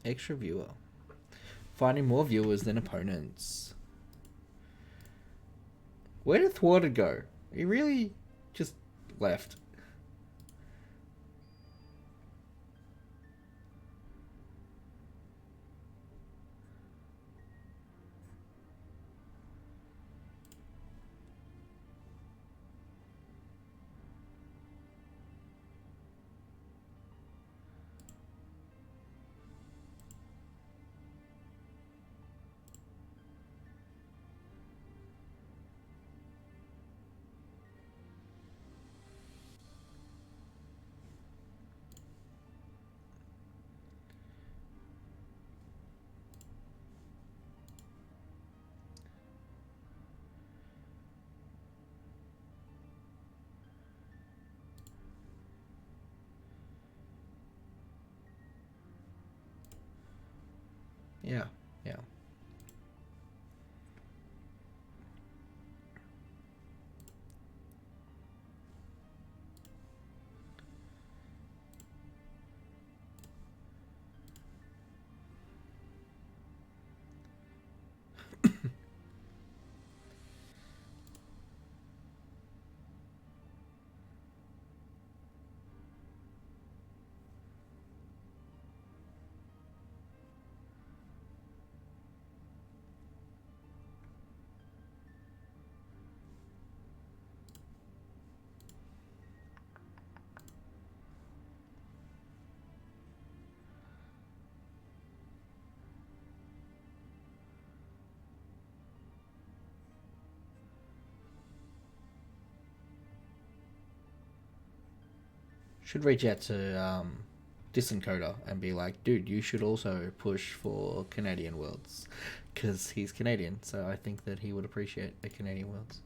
Extra viewer. Finding more viewers than opponents. Where did Thwarted go? He really just left. Yeah, yeah. Should reach out to Disencoder and be like, dude, you should also push for Canadian Worlds. Because he's Canadian, so I think that he would appreciate a Canadian Worlds.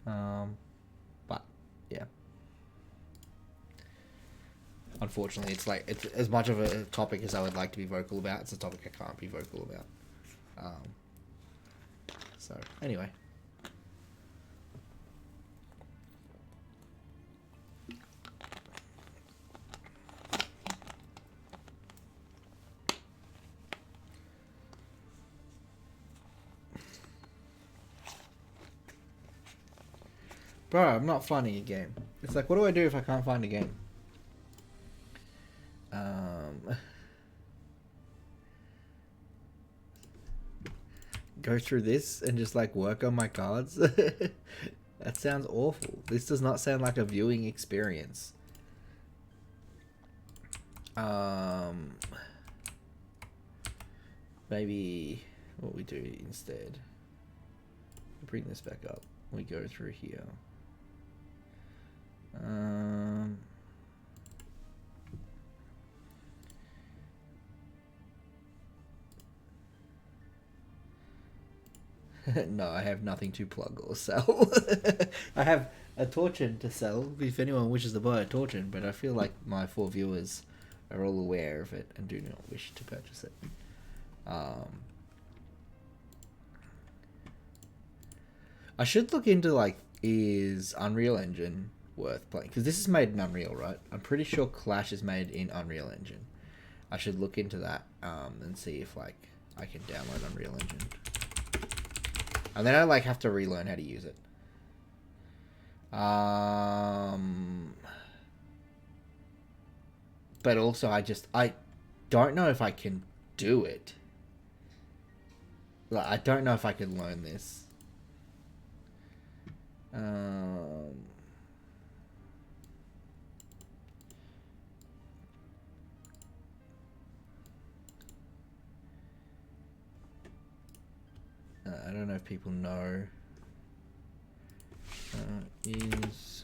But, yeah. Unfortunately, it's as much of a topic as I would like to be vocal about. It's a topic I can't be vocal about. So, anyway. Bro, I'm not finding a game. It's like, what do I do if I can't find a game? Go through this and just like work on my cards? That sounds awful. This does not sound like a viewing experience. Maybe what we do instead, bring this back up. We go through here. No, I have nothing to plug or sell. I have a Torchin to sell if anyone wishes to buy a Torchin, but I feel like my 4 viewers are all aware of it and do not wish to purchase it. I should look into like, is Unreal Engine worth playing? Because this is made in Unreal, right? I'm pretty sure Clash is made in Unreal Engine. I should look into that and see if like I can download Unreal Engine. And then I like have to relearn how to use it. But also I don't know if I can do it. Like, I don't know if I can learn this. I don't know if people know. Is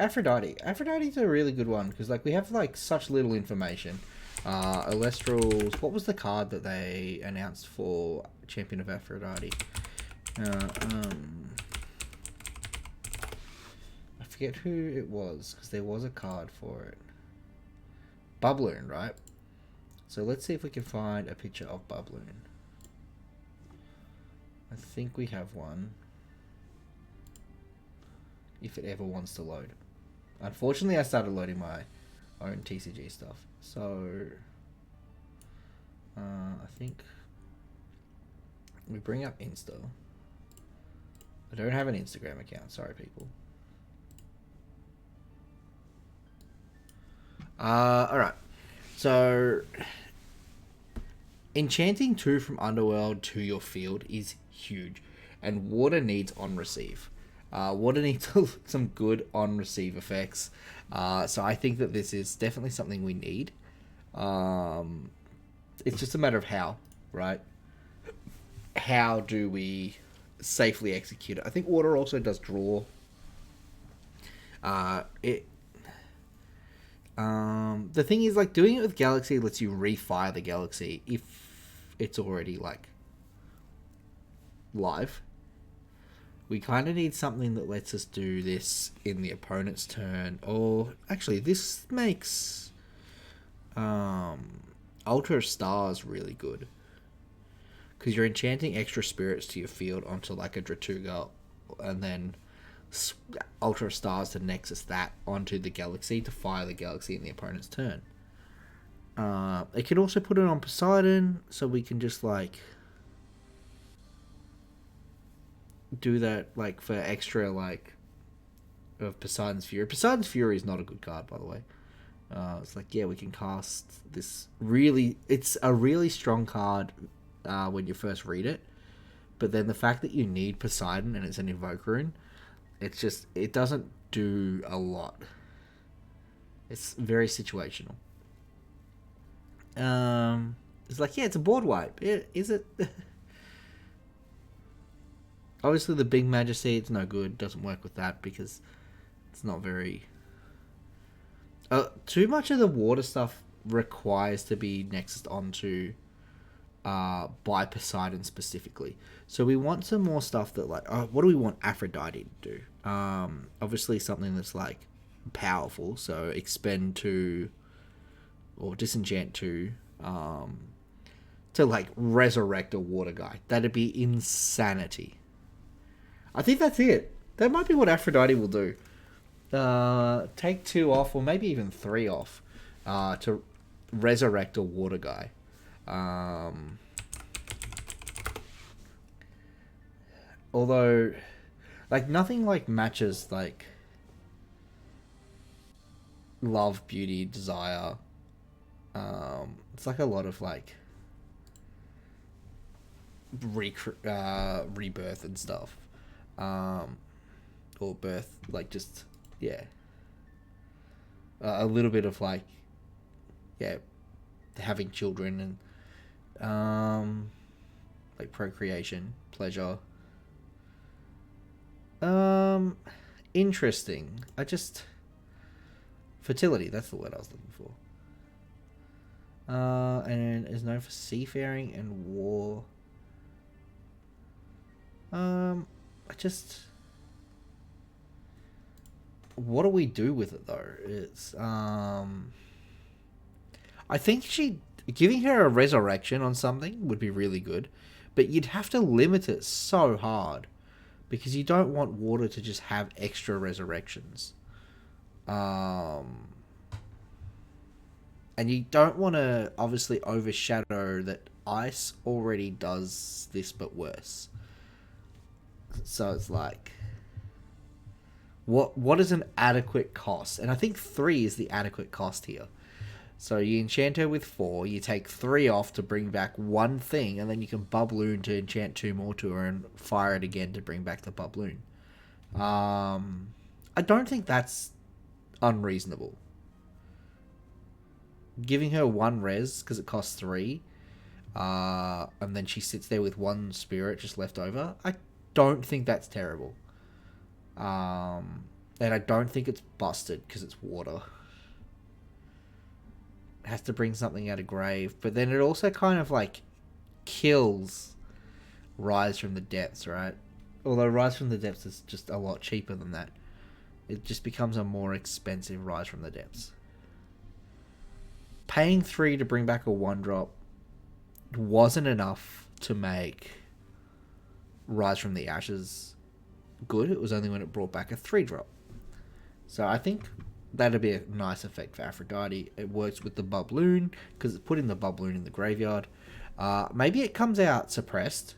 Aphrodite. Aphrodite's a really good one because like we have like such little information. Elestrals. What was the card that they announced for Champion of Aphrodite? I forget who it was because there was a card for it. Bubbloon, right? So let's see if we can find a picture of Bubbloon. I think we have one. If it ever wants to load. Unfortunately, I started loading my own TCG stuff. So, I think we bring up Insta. I don't have an Instagram account. Sorry, people. Alright. So, enchanting 2 from Underworld to your field is huge. And water needs on receive. Water needs some good on receive effects. So I think that this is definitely something we need. It's just a matter of how, right? How do we safely execute it? I think water also does draw. The thing is, like, doing it with Galaxy lets you refire the Galaxy if it's already, like, live. We kind of need something that lets us do this in the opponent's turn. Or, actually, this makes Ultra Stars really good. Because you're enchanting extra spirits to your field onto, like, a Dratuga. And then Ultra Stars to Nexus that onto the Galaxy to fire the Galaxy in the opponent's turn. It can also put it on Poseidon, so we can just, like, do that, like, for extra, like, of Poseidon's Fury. Poseidon's Fury is not a good card, by the way. It's like, yeah, we can cast this really... It's a really strong card when you first read it. But then the fact that you need Poseidon and it's an Invoke Rune, it's just... It doesn't do a lot. It's very situational. It's like, yeah, it's a board wipe. Is it... Obviously, the Big Majesty, it's no good. Doesn't work with that because it's not very... too much of the water stuff requires to be nexused onto by Poseidon specifically. So we want some more stuff that, like... what do we want Aphrodite to do? Obviously something that's like powerful. So expend two or disenchant two. To like resurrect a water guy. That'd be insanity. I think that's it. That might be what Aphrodite will do. Take two off, or maybe even three off, to resurrect a water guy. Although, like nothing like matches like love, beauty, desire. It's like a lot of like rebirth and stuff, or birth, like just yeah, a little bit of like yeah, having children and like procreation, pleasure. Interesting. I just fertility. That's the word I was looking for. And is known for seafaring and war. I just. What do we do with it though? It's I think giving her a resurrection on something would be really good, but you'd have to limit it so hard because you don't want water to just have extra resurrections. And you don't want to obviously overshadow that ice already does this but worse. So it's like what is an adequate cost? And I think 3 is the adequate cost here. So you enchant her with 4, you take 3 off to bring back 1 thing, and then you can Bubloon to enchant 2 more to her and fire it again to bring back the Bubloon. I don't think that's unreasonable. Giving her 1 res, because it costs 3, and then she sits there with 1 spirit just left over, I don't think that's terrible. And I don't think it's busted, because it's water. Has to bring something out of grave, but then it also kind of like kills Rise from the Depths, right? Although Rise from the Depths is just a lot cheaper than that. It just becomes a more expensive Rise from the Depths. Paying 3 to bring back a 1-drop wasn't enough to make Rise from the Ashes good. It was only when it brought back a 3-drop. So I think that'd be a nice effect for Aphrodite. It works with the Bubloon, because it's putting the Bubloon in the graveyard. Maybe it comes out suppressed.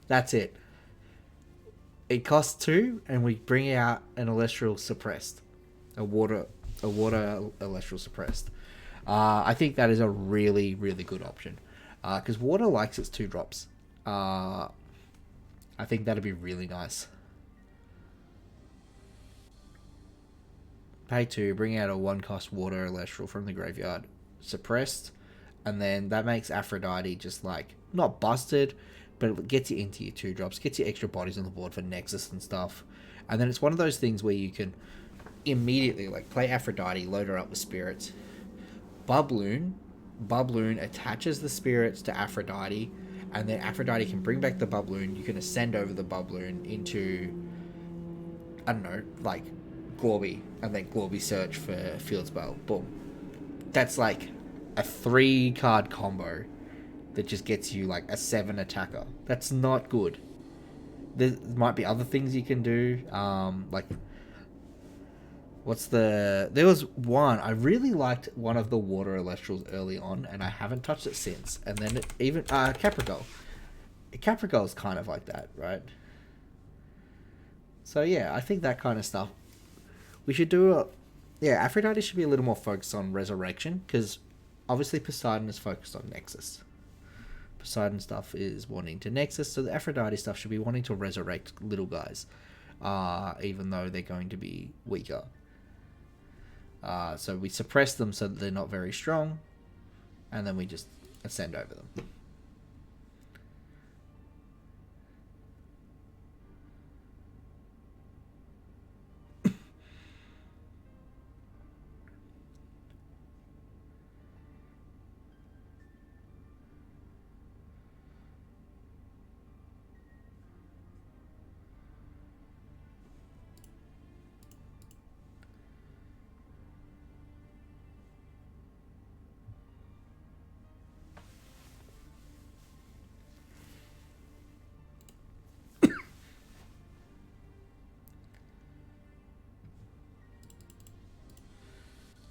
That's it. It costs 2, and we bring out an Celestial suppressed. A water Celestial suppressed. I think that is a really, really good option. Because water likes its 2-drops. I think that'd be really nice. Pay 2, bring out a 1-cost water Celestial from the graveyard, suppressed, and then that makes Aphrodite just like not busted, but it gets you into your 2-drops, gets you extra bodies on the board for Nexus and stuff, and then it's one of those things where you can immediately like play Aphrodite, load her up with spirits, Bubloon attaches the spirits to Aphrodite, and then Aphrodite can bring back the Bubloon. You can ascend over the Bubloon into, I don't know, like Glorby, and then Glorby search for Field Spell. Boom. That's like a 3-card combo that just gets you like a 7 attacker. That's not good. There might be other things you can do. Like, there was one, I really liked one of the water Celestials early on, and I haven't touched it since. And then Capricorn. Capricorn is kind of like that, right? So yeah, I think that kind of stuff. We should do Aphrodite should be a little more focused on resurrection, because obviously Poseidon is focused on Nexus. Poseidon stuff is wanting to Nexus, so the Aphrodite stuff should be wanting to resurrect little guys, even though they're going to be weaker. So we suppress them so that they're not very strong, and then we just ascend over them.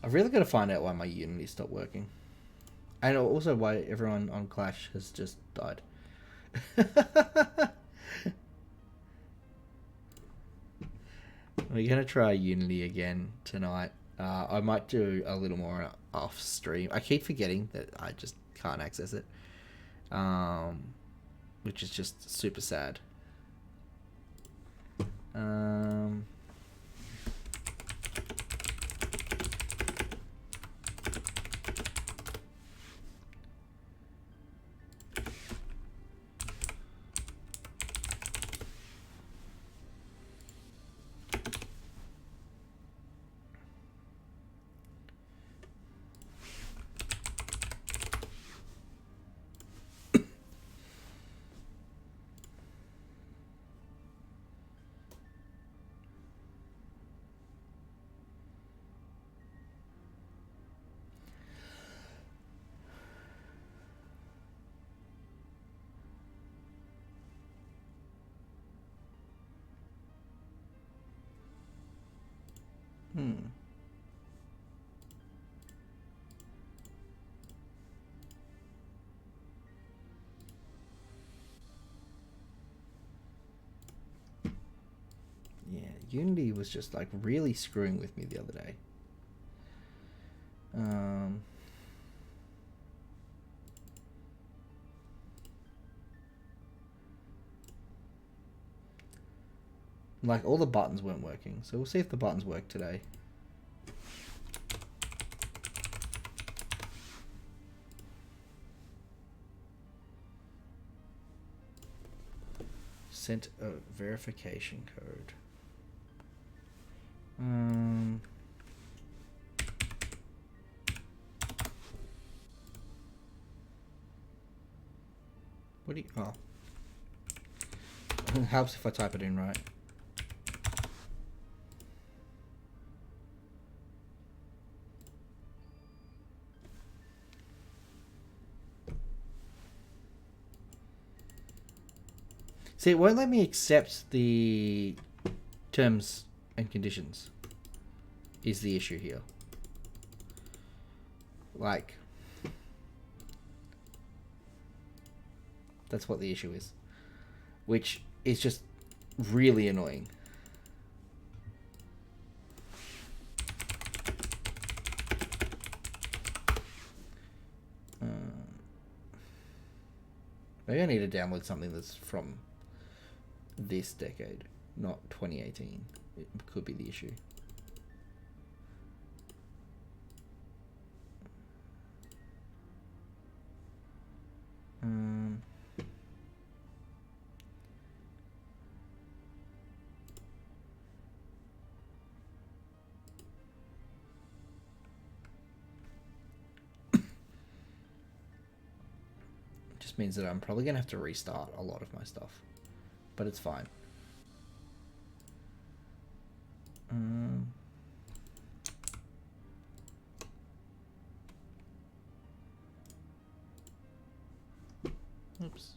I've really got to find out why my Unity stopped working. And also why everyone on Clash has just died. We're going to try Unity again tonight. I might do a little more off stream. I keep forgetting that I just can't access it. Which is just super sad. Yeah, Unity was just like really screwing with me the other day. Like all the buttons weren't working, so we'll see if the buttons work today. Sent a verification code. What do you... Oh. It helps if I type it in right. See, it won't let me accept the terms and conditions is the issue here. Like, that's what the issue is. Which is just really annoying. Maybe I need to download something that's from this decade, not 2018. It could be the issue. Just means that I'm probably gonna have to restart a lot of my stuff, but it's fine. Oops.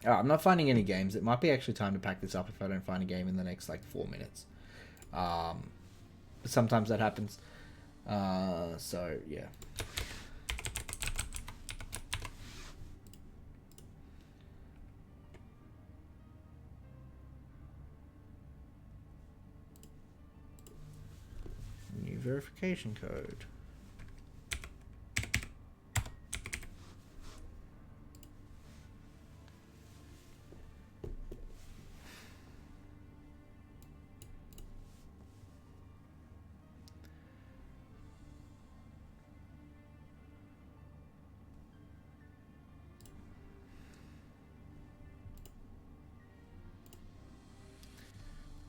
Alright, I'm not finding any games. It might be actually time to pack this up if I don't find a game in the next, like, 4 minutes. Sometimes that happens. So, yeah. New verification code.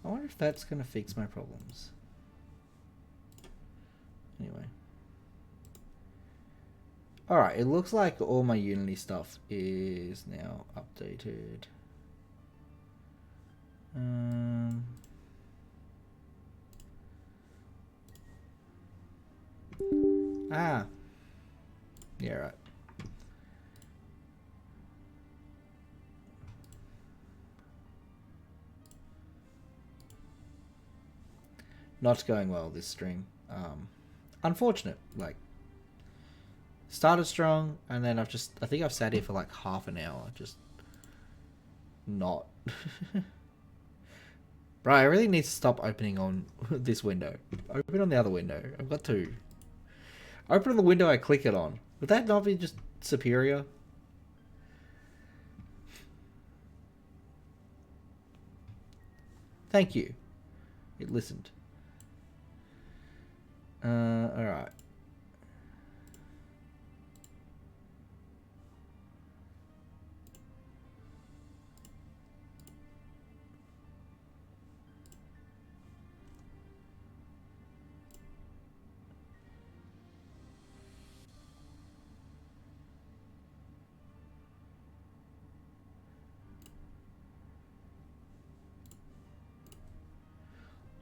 I wonder if that's going to fix my problems. Anyway. Alright, it looks like all my Unity stuff is now updated. Um, yeah, right. Not going well this stream. Unfortunate. Like, started strong, and then I think I've sat here for like half an hour, just not. Right, I really need to stop opening on this window. Open on the other window. I've got two. Open on the window I click it on. Would that not be just superior? Thank you. It listened. Alright.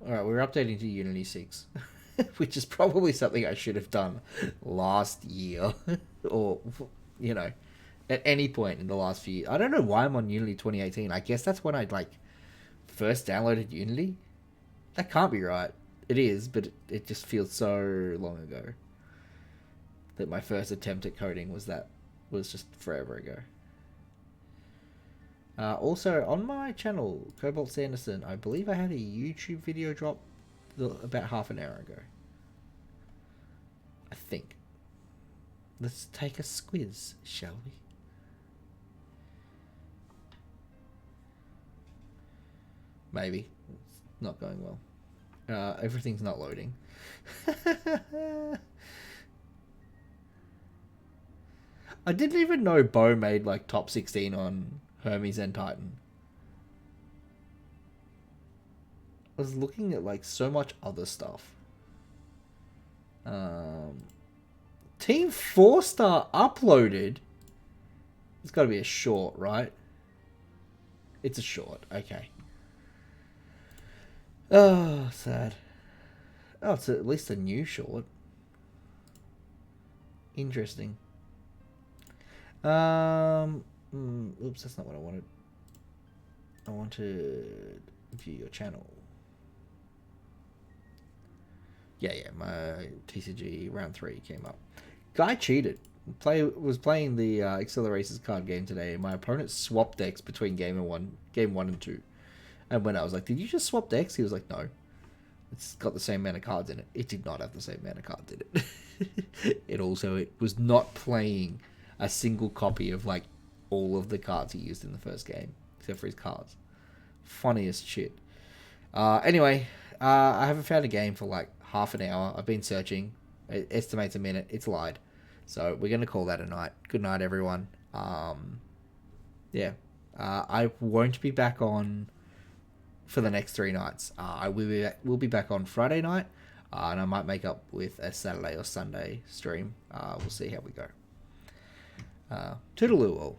Alright, we're updating to Unity 6. Which is probably something I should have done last year. Or, you know, at any point in the last few years. I don't know why I'm on Unity 2018. I guess that's when I, like, first downloaded Unity. That can't be right. It is, but it just feels so long ago. That my first attempt at coding was just forever ago. Also, on my channel, Cobalt Sanderson, I believe I had a YouTube video drop about half an hour ago. I think. Let's take a squiz, shall we? Maybe. It's not going well. Everything's not loading. I didn't even know Bo made like top 16 on Hermes and Titan. I was looking at like so much other stuff. Team 4-star uploaded. It's got to be a short, right? It's a short. Okay. Oh, sad. Oh, it's at least a new short. Interesting. Oops, that's not what I wanted. I want to view your channel. Yeah, my TCG round 3 came up. Guy cheated. Was playing the Accelerations card game today, and my opponent swapped decks between game 1 and 2. And when I was like, "Did you just swap decks?" He was like, "No, it's got the same amount of cards in it." It did not have the same amount of cards in it. It was not playing a single copy of like all of the cards he used in the first game, except for his cards. Funniest shit. Anyway, I haven't found a game for like half an hour. I've been searching. It estimates a minute. It's lied. So we're going to call that a night. Good night, everyone. Yeah. I won't be back on for the next 3 nights. We'll be back on Friday night. And I might make up with a Saturday or Sunday stream. We'll see how we go. Toodaloo all.